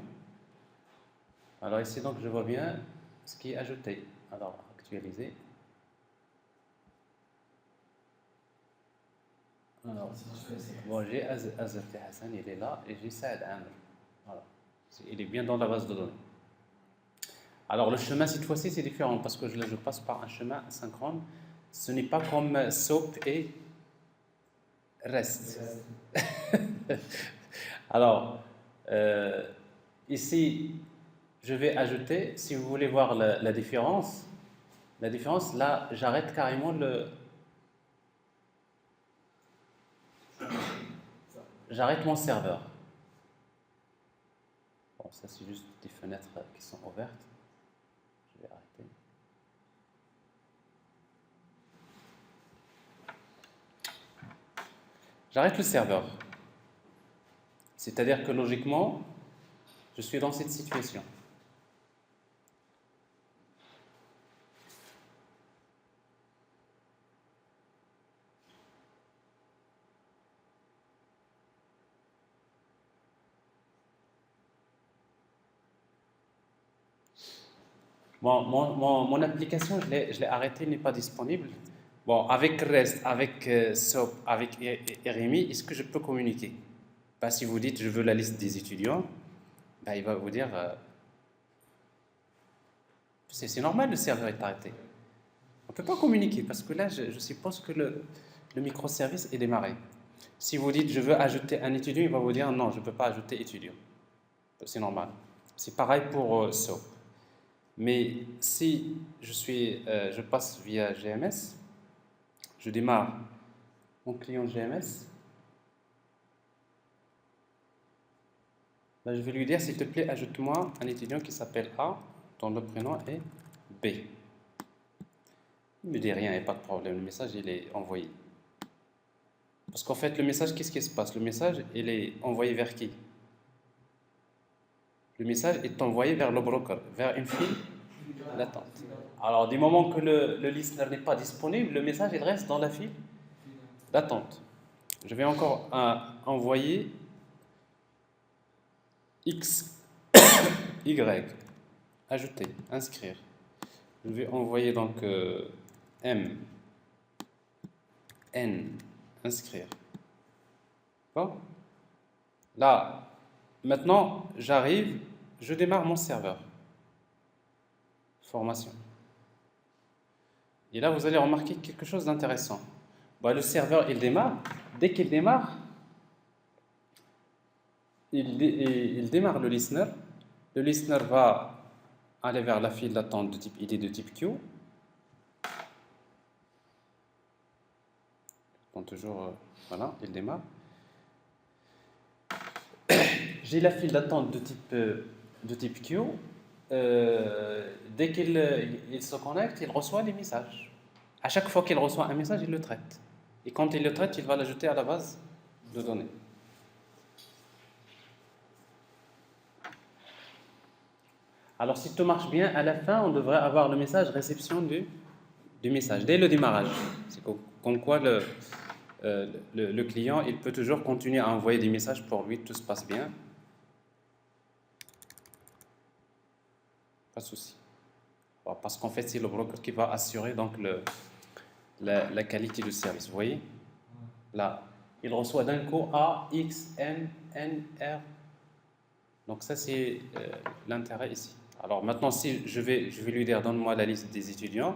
alors ici donc je vois bien ce qui est ajouté. Alors actualiser. Alors, bon, j'ai Azerty Hassan, il est là, et j'ai Saad Amr. Voilà. Il est bien dans la base de données. Alors le chemin cette fois-ci c'est différent parce que je passe par un chemin asynchrone. Ce n'est pas comme SOAP et REST. Alors ici je vais ajouter, si vous voulez voir la différence, là j'arrête carrément j'arrête mon serveur. Bon, ça c'est juste des fenêtres qui sont ouvertes. Je vais arrêter. J'arrête le serveur. C'est-à-dire que logiquement, je suis dans cette situation. Bon, mon application, je l'ai arrêtée, n'est pas disponible. Bon, avec REST, avec SOAP, avec RMI, est-ce que je peux communiquer? Bah, si vous dites je veux la liste des étudiants, bah, il va vous dire c'est normal, le serveur est arrêté. On ne peut pas communiquer parce que là, je suppose que le microservice est démarré. Si vous dites je veux ajouter un étudiant, il va vous dire non, je ne peux pas ajouter étudiant. C'est normal. C'est pareil pour SOAP. Mais si je passe via GMS, je démarre mon client GMS, là, je vais lui dire s'il te plaît, ajoute-moi un étudiant qui s'appelle A, dont le prénom est B. Il ne me dit rien, il n'y a pas de problème, le message il est envoyé. Parce qu'en fait, le message, qu'est-ce qui se passe? Le message, il est envoyé vers qui? Le message est envoyé vers le broker, vers une file d'attente. Alors, du moment que le listener n'est pas disponible, le message il reste dans la file d'attente. Je vais encore envoyer X, Y, ajouter, inscrire. Je vais envoyer donc M, N, inscrire. Bon. Là, maintenant, j'arrive, je démarre mon serveur. Formation. Et là, vous allez remarquer quelque chose d'intéressant. Bah, le serveur, il démarre. Dès qu'il démarre, il démarre le listener. Le listener va aller vers la file d'attente de type ID de type queue. Donc toujours, voilà, il démarre. J'ai la file d'attente de type queue. Dès qu'il se connecte, il reçoit les messages. À chaque fois qu'il reçoit un message, il le traite. Et quand il le traite, il va l'ajouter à la base de données. Alors, si tout marche bien, à la fin, on devrait avoir le message réception du message dès le démarrage. C'est comme quoi le client, il peut toujours continuer à envoyer des messages pour lui, tout se passe bien. Pas de souci. Parce qu'en fait, c'est le broker qui va assurer donc la qualité du service. Vous voyez? Là, il reçoit d'un coup A, X, M, N, R. Donc ça, c'est l'intérêt ici. Alors maintenant, si je vais lui dire, donne-moi la liste des étudiants,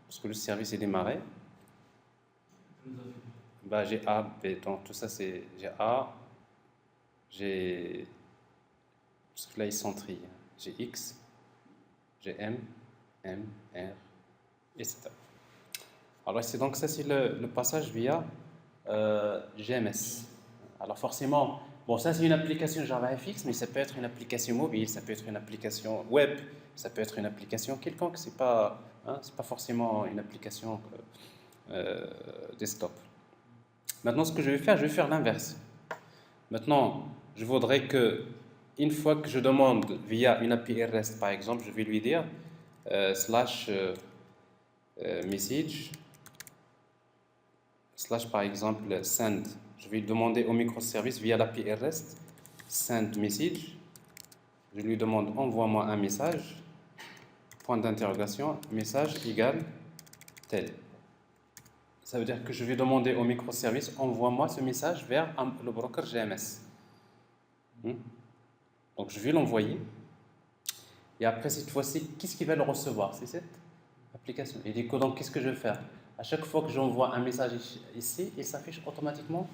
parce que le service est démarré. Bah, j'ai A, B, donc tout ça, c'est j'ai A, j'ai... Parce que là, ils sont triés. J'ai X, j'ai M, R, etc. Alors c'est donc ça, c'est le passage via GMS. Alors forcément, bon, ça c'est une application JavaFX, mais ça peut être une application mobile, ça peut être une application web, ça peut être une application quelconque. C'est pas forcément une application desktop. Maintenant, ce que je vais faire l'inverse. Maintenant, je voudrais que, une fois que je demande via une API REST, par exemple, je vais lui dire slash message, slash par exemple send. Je vais demander au microservice via l'API REST send message. Je lui demande envoie-moi un message, point d'interrogation, message égale tel. Ça veut dire que je vais demander au microservice envoie-moi ce message vers le broker GMS. Donc je vais l'envoyer. Et après cette fois-ci, qu'est-ce qu'il va le recevoir? C'est cette application. Et du coup, donc qu'est-ce que je vais faire? À chaque fois que j'envoie un message ici, il s'affiche automatiquement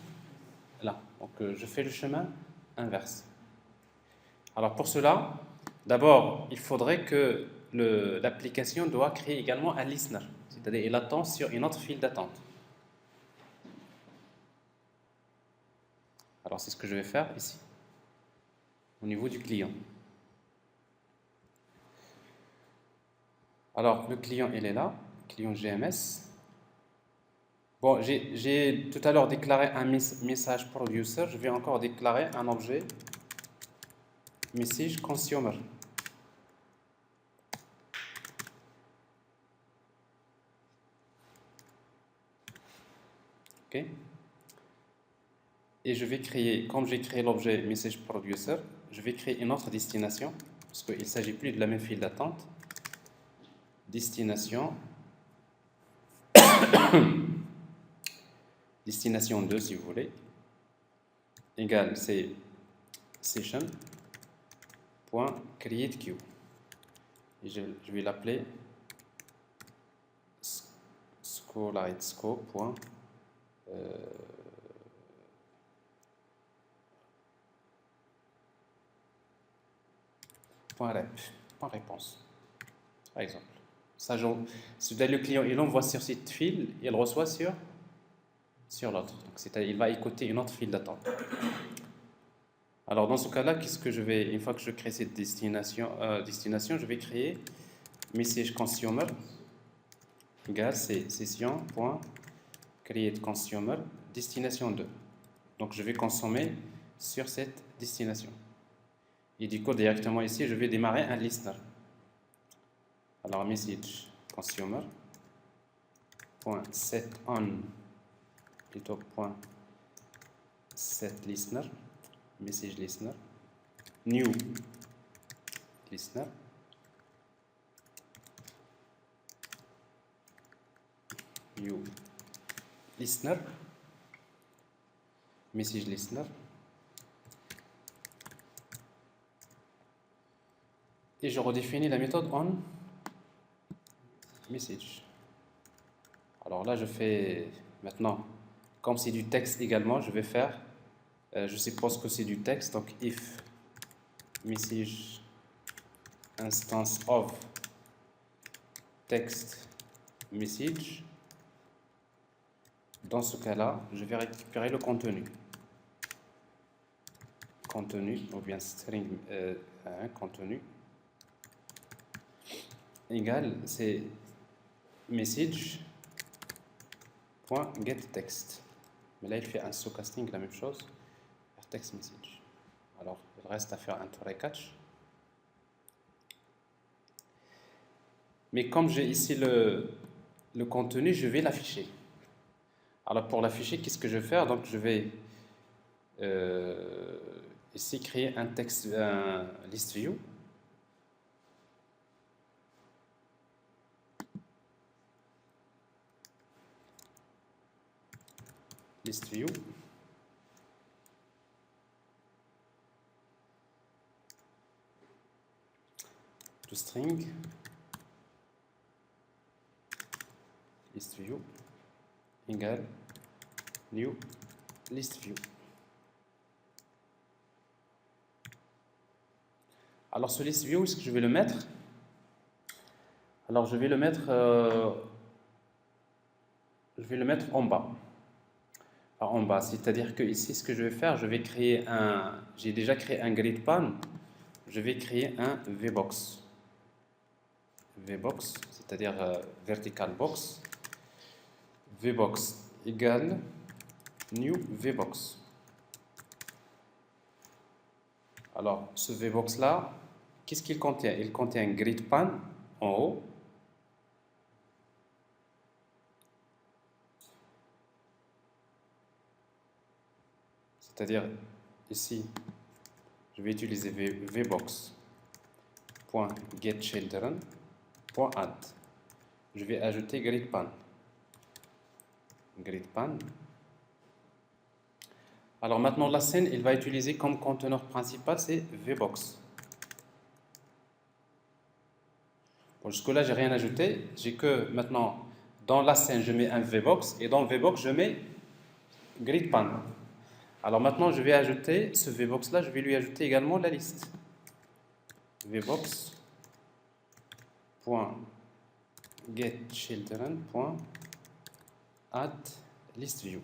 là. Donc je fais le chemin inverse. Alors pour cela, d'abord, il faudrait que l'application doit créer également un listener. C'est-à-dire il attend sur une autre file d'attente. Alors c'est ce que je vais faire ici, au niveau du client. Alors le client, il est là, client GMS. Bon, j'ai tout à l'heure déclaré un message producer, je vais encore déclarer un objet message consumer. Ok? Et je vais créer, comme j'ai créé l'objet message producer, je vais créer une autre destination, parce qu'il ne s'agit plus de la même file d'attente. Destination. Destination 2 si vous voulez, égale c'est session.createQueue. Et je vais l'appeler SQLiteScope. Point réponse, par exemple. Ça, si le client il envoie sur cette file, il reçoit sur l'autre. Donc il va écouter une autre file d'attente. Alors dans ce cas-là, qu'est-ce que je vais, une fois que je crée cette destination, je vais créer message consumer égale c'est session.createConsumer destination 2. Donc je vais consommer sur cette destination. Et du coup directement ici, je vais démarrer un listener. Alors message consumer .setOn plutôt .setListener message listener new listener new listener message listener et je redéfinis la méthode on message. Alors là je fais maintenant, comme c'est du texte également, je vais faire je suppose que c'est du texte, donc if message instance of text message Dans ce cas-là, je vais récupérer le contenu. Contenu, ou bien string contenu, égale, c'est message.getText. Mais là, il fait un sous-casting, la même chose, text message. Alors, il reste à faire un try catch. Mais comme j'ai ici le contenu, je vais l'afficher. Alors, pour l'afficher, qu'est-ce que je vais faire? Donc, je vais ici créer un texte, un list view. List view. To string. List view égale new list view. Alors ce list view, est-ce que je vais le mettre? Alors je vais le mettre en bas. Alors, en bas, c'est-à-dire que ici, ce que je vais faire, je vais créer j'ai déjà créé un grid pan, je vais créer un vbox. Vbox, c'est-à-dire vertical box. Vbox égale new vbox. Alors, ce vbox là, qu'est-ce qu'il contient? Il contient un grid pan en haut. C'est-à-dire ici, je vais utiliser vbox.getChildren.add. Je vais ajouter gridpan. Gridpan. Alors maintenant, la scène, il va utiliser comme conteneur principal, c'est vbox. Bon, jusque-là, j'ai rien ajouté. J'ai que maintenant, dans la scène, je mets un vbox et dans vbox, je mets gridpan. Alors maintenant, je vais ajouter ce vbox là, je vais lui ajouter également la liste. vbox.getChildren.add list view.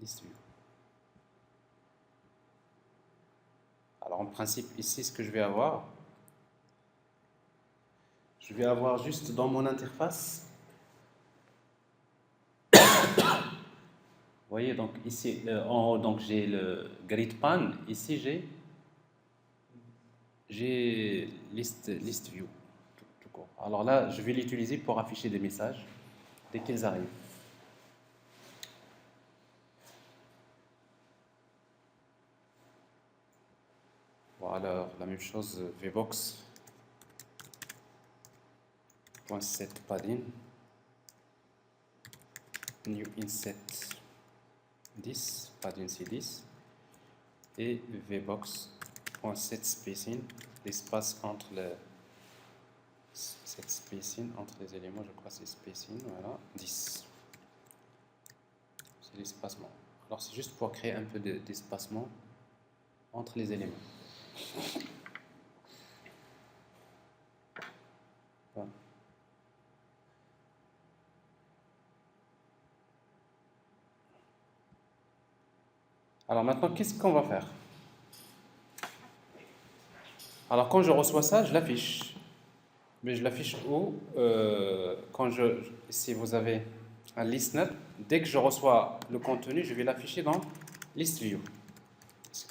List view. Alors en principe, ici, ce que je vais avoir juste dans mon interface. Vous voyez, donc ici, en haut, donc j'ai le grid pan. Ici, j'ai list view. Tout court. Alors là, je vais l'utiliser pour afficher des messages dès qu'ils arrivent. Bon, alors, la même chose, vbox.set padding, new inset 10, padding c'est 10, et vbox.set spacing, l'espace entre set spacing entre les éléments, je crois c'est spacing, voilà, 10. C'est l'espacement. Alors c'est juste pour créer un peu d'espacement entre les éléments. Voilà. Alors maintenant, qu'est-ce qu'on va faire? Alors quand je reçois ça, je l'affiche. Mais je l'affiche où? Si vous avez un listener, dès que je reçois le contenu, je vais l'afficher dans list view.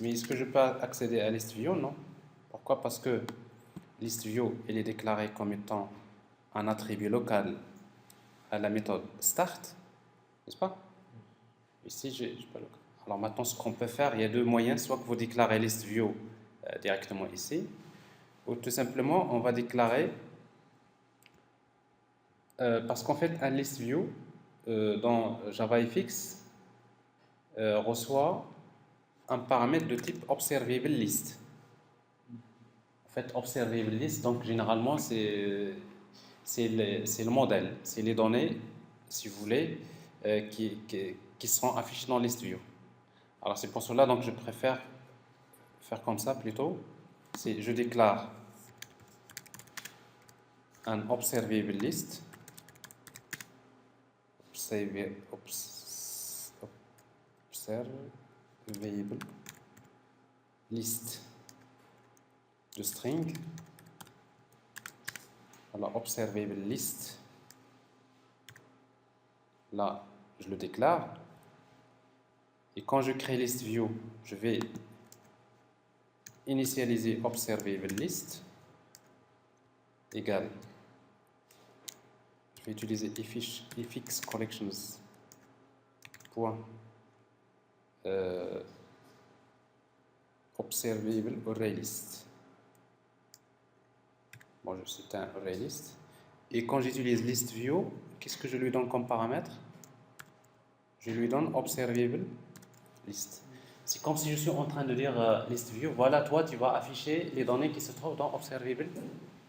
Mais est-ce que je peux accéder à list view? Non. Pourquoi? Parce que list view, il est déclaré comme étant un attribut local à la méthode start, n'est-ce pas? Ici, j'ai pas local. Alors maintenant, ce qu'on peut faire, il y a deux moyens. Soit que vous déclarez list view directement ici, ou tout simplement, on va déclarer parce qu'en fait, un list view dans JavaFX reçoit un paramètre de type observable list. En fait, observable list, donc généralement, c'est le modèle, c'est les données, si vous voulez, qui seront affichées dans list view. Alors c'est pour cela donc je préfère faire comme ça plutôt. Je déclare un observable list observable list de string. Alors, observable list, là, je le déclare. Et quand je crée list view, je vais initialiser observable list égale. Je vais utiliser ifix collections point observable array list. Bon, c'est un array list. Et quand j'utilise list view, qu'est-ce que je lui donne comme paramètre? Je lui donne observable list. C'est comme si je suis en train de dire list view. Voilà, toi, tu vas afficher les données qui se trouvent dans observable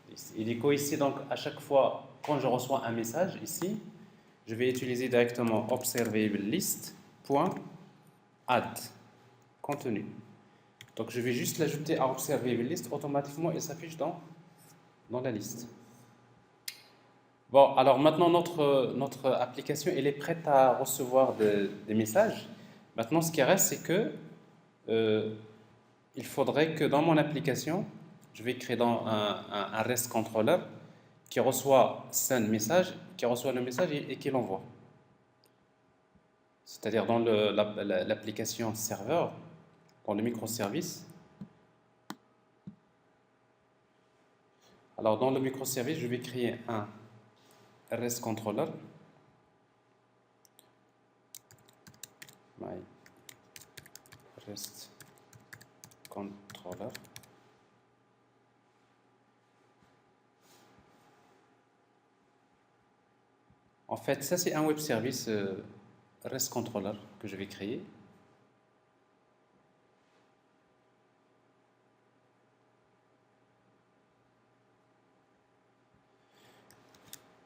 list. Et du coup, ici, donc, à chaque fois, quand je reçois un message, ici, je vais utiliser directement observable list point add contenu. Donc, je vais juste l'ajouter à observable list. Automatiquement, il s'affiche dans la liste. Bon, alors maintenant, notre application, elle est prête à recevoir des messages. Maintenant, ce qui reste, c'est que il faudrait que dans mon application, je vais créer dans un REST controller qui reçoit send message, qui reçoit le message et qui l'envoie. C'est-à-dire dans l'application serveur, dans le microservice. Alors dans le microservice, je vais créer un REST controller. My REST controller. En fait, ça c'est un web service REST controller que je vais créer.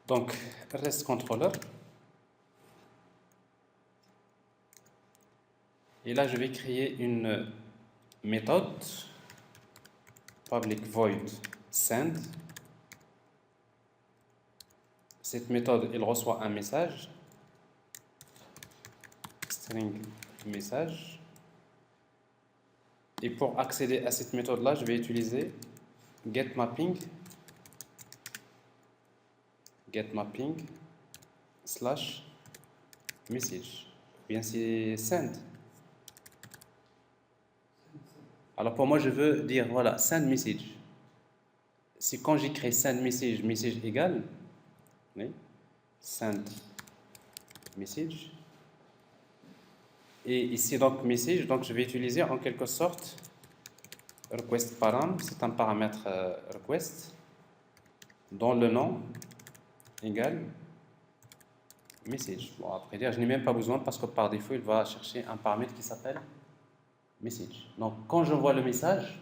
Donc, REST controller. Et là, je vais créer une méthode public void send. Cette méthode, elle reçoit un message, string message. Et pour accéder à cette méthode-là, je vais utiliser getMapping slash message. Bien, c'est send. Alors pour moi, je veux dire, voilà, send message. C'est quand j'écris send message, message égale, oui, send message. Et ici, donc, message, donc je vais utiliser en quelque sorte request param, c'est un paramètre request, dont le nom égale message. Bon, après dire, je n'ai même pas besoin parce que par défaut, il va chercher un paramètre qui s'appelle message. Donc, quand j'envoie le message,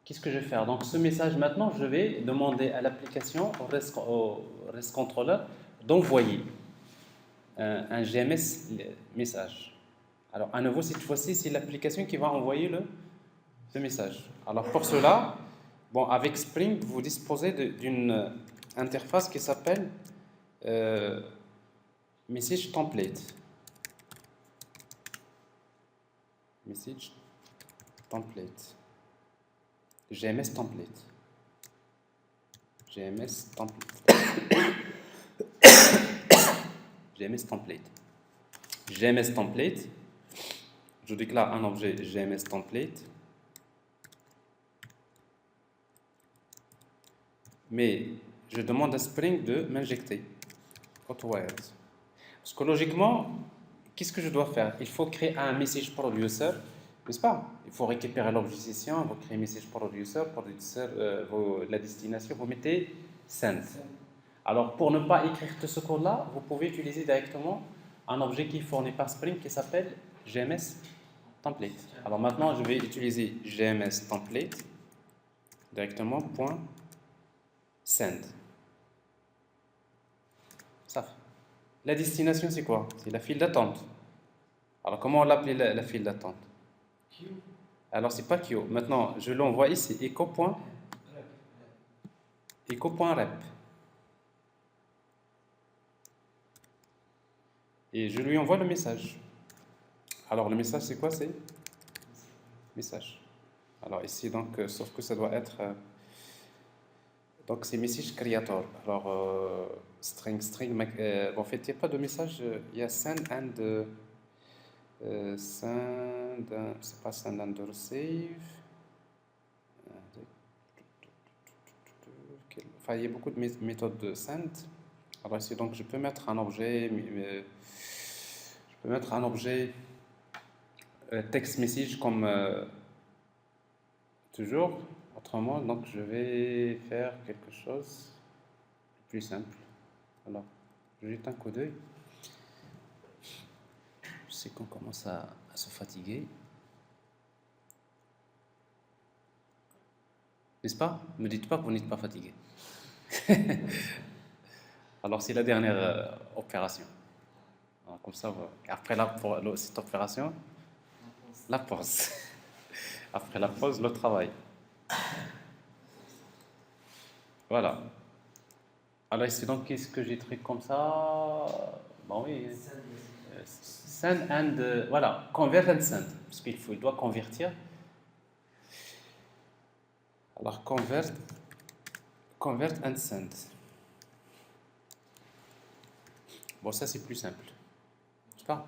qu'est-ce que je vais faire? Donc, ce message, maintenant, je vais demander à l'application, au REST controller, d'envoyer un GMS message. Alors, à nouveau, cette fois-ci, c'est l'application qui va envoyer le message. Alors, pour cela, bon, avec Spring, vous disposez d'une interface qui s'appelle Message Template. Message Template. GMS Template. GMS Template. GMS Template. GMS Template. Je déclare un objet GMS Template. Mais je demande à Spring de m'injecter AutoWired. Parce que logiquement, qu'est-ce que je dois faire? Il faut créer un message producer, n'est-ce pas? Il faut récupérer l'objet session, vous créez message producer, la destination, vous mettez send. Alors pour ne pas écrire tout ce code-là, vous pouvez utiliser directement un objet qui est fourni par Spring qui s'appelle GMS Template. Alors maintenant, je vais utiliser GMS Template directement point send. Ça fait. La destination, c'est quoi? C'est la file d'attente. Alors, comment on l'appelle la file d'attente? Alors, c'est pas queue. Maintenant, je l'envoie ici, echo.rep. et je lui envoie le message. Alors le message c'est quoi? C'est message. Alors ici donc, sauf que ça doit être donc c'est message creator. Alors string, en fait il n'y a pas de message, il y a send and c'est pas send and receive. Enfin, il y a beaucoup de méthodes de send. Alors ici donc je peux mettre un objet, text message comme toujours. Autrement, donc je vais faire quelque chose de plus simple. Alors, je jette un coup d'œil. Je sais qu'on commence à se fatiguer. N'est-ce pas? Ne me dites pas que vous n'êtes pas fatigué. Alors, c'est la dernière opération. Alors, comme ça, après cette opération, la pause. Après la pause, le travail. Voilà. Alors ici, donc, qu'est-ce que j'ai écrit comme ça? Bon, oui. Send and, voilà, convert and send. Parce il doit convertir. Alors, convert and send. Bon, ça, c'est plus simple. N'est-ce pas?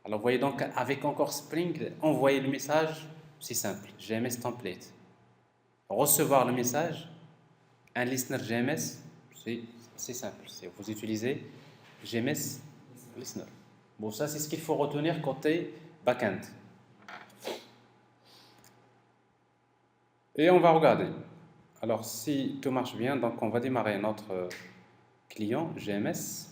Alors, vous voyez donc, avec encore Spring, envoyer le message, c'est simple. GMS template. Recevoir le message, un listener GMS, c'est simple. Vous utilisez GMS listener. Bon, ça, c'est ce qu'il faut retenir côté backend. Et on va regarder. Alors, si tout marche bien, donc on va démarrer notre client GMS.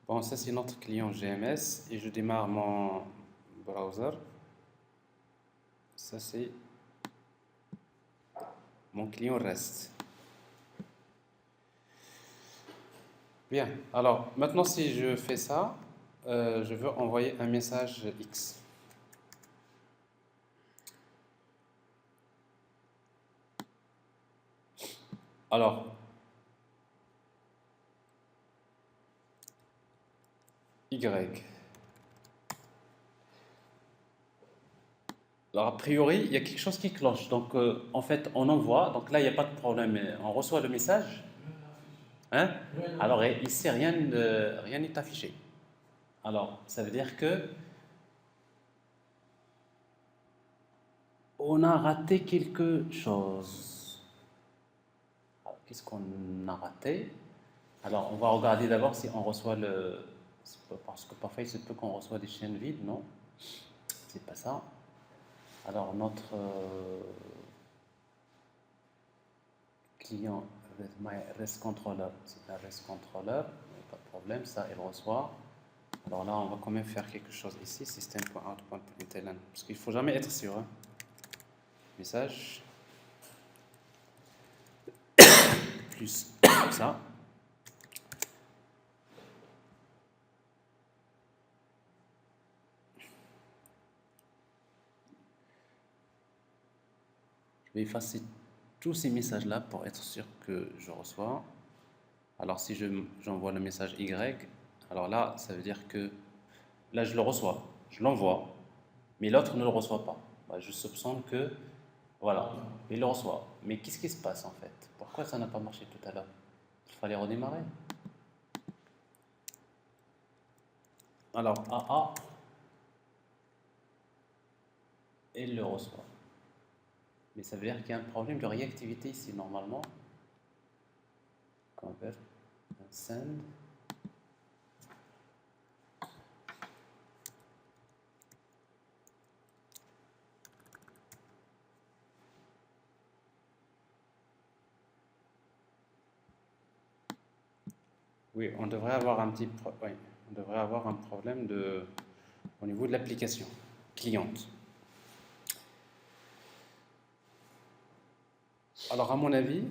Bon, ça c'est notre client GMS et je démarre mon browser. Ça c'est mon client REST. Bien, alors maintenant si je fais ça, je veux envoyer un message X. Alors, Y. Alors, a priori, il y a quelque chose qui cloche. Donc, en fait, on envoie. Donc là, il n'y a pas de problème. On reçoit le message. Hein? Alors, ici, rien n'est affiché. Alors, ça veut dire que on a raté quelque chose. Qu'est-ce qu'on a raté? Alors, on va regarder d'abord si on reçoit le... Parce que parfois, il se peut qu'on reçoit des chaînes vides, non? C'est pas ça. Alors, notre client REST controller, c'est un REST controller, pas de problème, ça, il reçoit. Alors là, on va quand même faire quelque chose ici, system.out.println, parce qu'il ne faut jamais être sûr. Hein. Message plus ça. Je vais effacer tous ces messages-là pour être sûr que je reçois. Alors si j'envoie le message Y, alors là, ça veut dire que là, je le reçois, je l'envoie, mais l'autre ne le reçoit pas. Bah, je soupçonne que, voilà, il le reçoit. Mais qu'est-ce qui se passe en fait? Pourquoi ça n'a pas marché tout à l'heure? Il fallait redémarrer. Alors, AA, il le reçoit. Mais ça veut dire qu'il y a un problème de réactivité ici, normalement. Convert, send. Oui, on devrait avoir un problème au niveau de l'application cliente. Alors, à mon avis,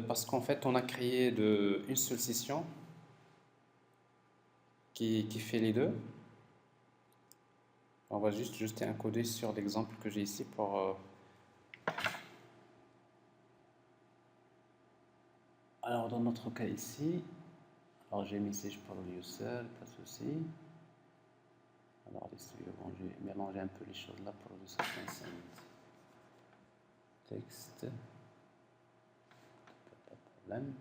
parce qu'en fait, on a créé une seule session qui fait les deux. On va juste jeter un coup d'œil sur l'exemple que j'ai ici pour... Alors, dans notre cas ici, alors j'ai message producer, pas de souci. Alors, bon, j'ai mélangé un peu les choses là, producer consent. Texte, pas de problème.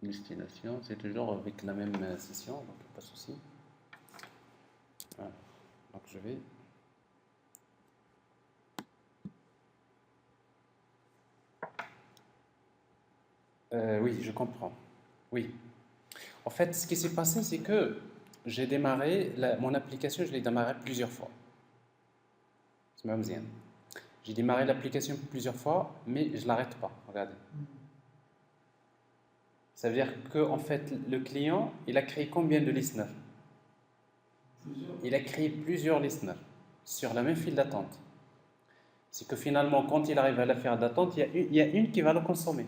Destination, c'est toujours avec la même session, donc pas de souci. Voilà. Donc je vais. Oui, je comprends. Oui. En fait, ce qui s'est passé, c'est que j'ai démarré, mon application, je l'ai démarré plusieurs fois. C'est même bien. J'ai démarré l'application plusieurs fois, mais je ne l'arrête pas. Regardez. Ça veut dire que en fait, le client, il a créé combien de listeners? Il a créé plusieurs listeners sur la même file d'attente. C'est que finalement, quand il arrive à la file d'attente, il y a une qui va le consommer.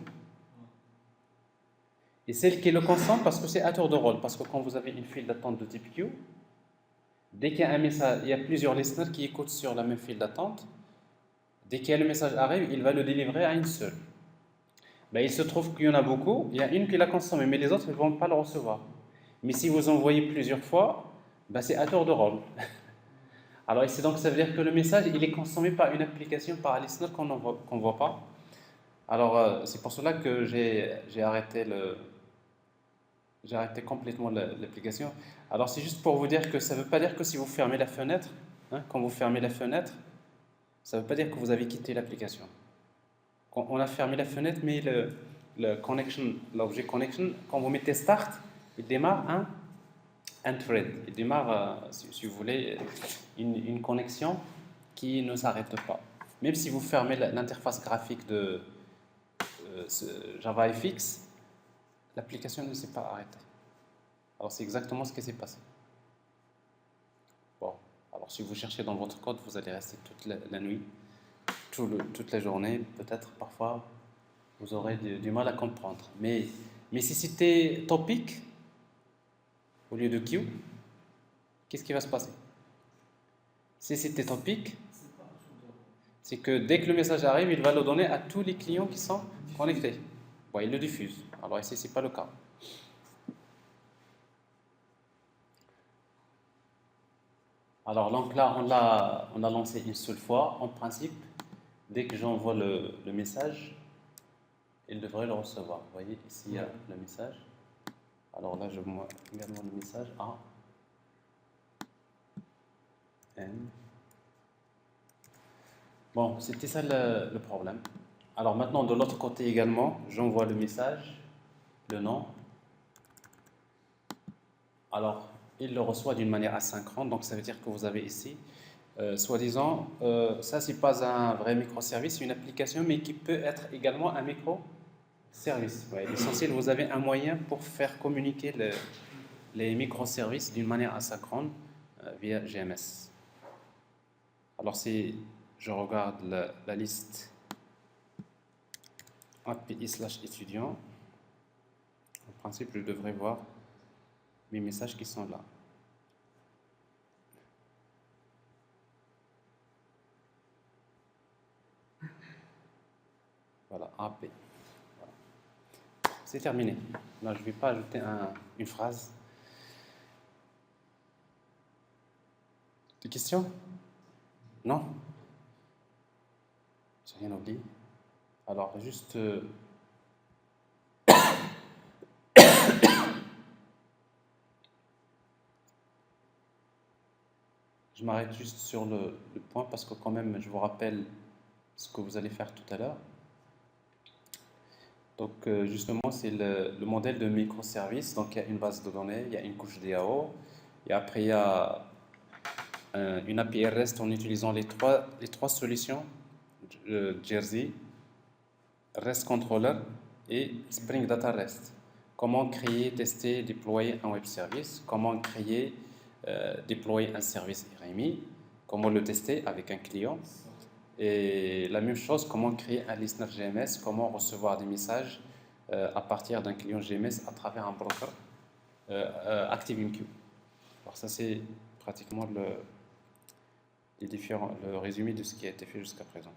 Et celle qui le consomme, parce que c'est à tour de rôle, parce que quand vous avez une file d'attente de type queue, dès qu'il y a un message, il y a plusieurs listeners qui écoutent sur la même file d'attente. Dès que le message arrive, il va le délivrer à une seule. Ben, il se trouve qu'il y en a beaucoup, il y a une qui l'a consommé, mais les autres ne vont pas le recevoir. Mais si vous envoyez plusieurs fois, ben, c'est à tour de rôle. Alors ici, donc, ça veut dire que le message, il est consommé par une application, par un listener qu'on ne voit pas. Alors, c'est pour cela que j'ai arrêté complètement l'application. Alors, c'est juste pour vous dire que ça ne veut pas dire que si vous fermez la fenêtre, hein, quand vous fermez la fenêtre, ça ne veut pas dire que vous avez quitté l'application. On a fermé la fenêtre, mais l'objet connection, quand vous mettez start, il démarre un thread. Il démarre, si vous voulez, une connexion qui ne s'arrête pas. Même si vous fermez l'interface graphique de JavaFX, l'application ne s'est pas arrêtée. Alors c'est exactement ce qui s'est passé. Bon, alors si vous cherchez dans votre code, vous allez rester toute la nuit, toute la journée, peut-être parfois vous aurez du mal à comprendre. Mais si c'était topic au lieu de queue, qu'est-ce qui va se passer? Si c'était topic, c'est que dès que le message arrive, il va le donner à tous les clients qui sont connectés. Bon, il le diffuse. Alors ici, ce n'est pas le cas. Alors donc là, on a lancé une seule fois. En principe, dès que j'envoie le message, il devrait le recevoir. Vous voyez, ici, il y a le message. Alors là, je vois également le message A, N. Bon, c'était ça le problème. Alors maintenant, de l'autre côté également, j'envoie le message, le nom. Alors, il le reçoit d'une manière asynchrone, donc ça veut dire que vous avez ici, soi-disant, ça c'est pas un vrai microservice, c'est une application, mais qui peut être également un microservice. Ouais, l'essentiel, vous avez un moyen pour faire communiquer les microservices d'une manière asynchrone via GMS. Alors si je regarde la liste API/étudiant, en principe, je devrais voir mes messages qui sont là. Voilà, AP. Voilà. C'est terminé. Là, je ne vais pas ajouter une phrase. Des questions? Non? J'ai rien oublié. Alors, juste... je m'arrête juste sur le point parce que quand même, je vous rappelle ce que vous allez faire tout à l'heure. Donc, justement, c'est le modèle de microservice. Donc, il y a une base de données, il y a une couche DAO, et après, il y a une API REST en utilisant les trois solutions, Jersey, REST Controller et Spring Data REST. comment créer, tester, déployer un web service, comment créer, déployer un service RMI, comment le tester avec un client. Et la même chose, comment créer un listener GMS, comment recevoir des messages à partir d'un client GMS à travers un broker ActiveMQ. Alors ça, c'est pratiquement le résumé de ce qui a été fait jusqu'à présent.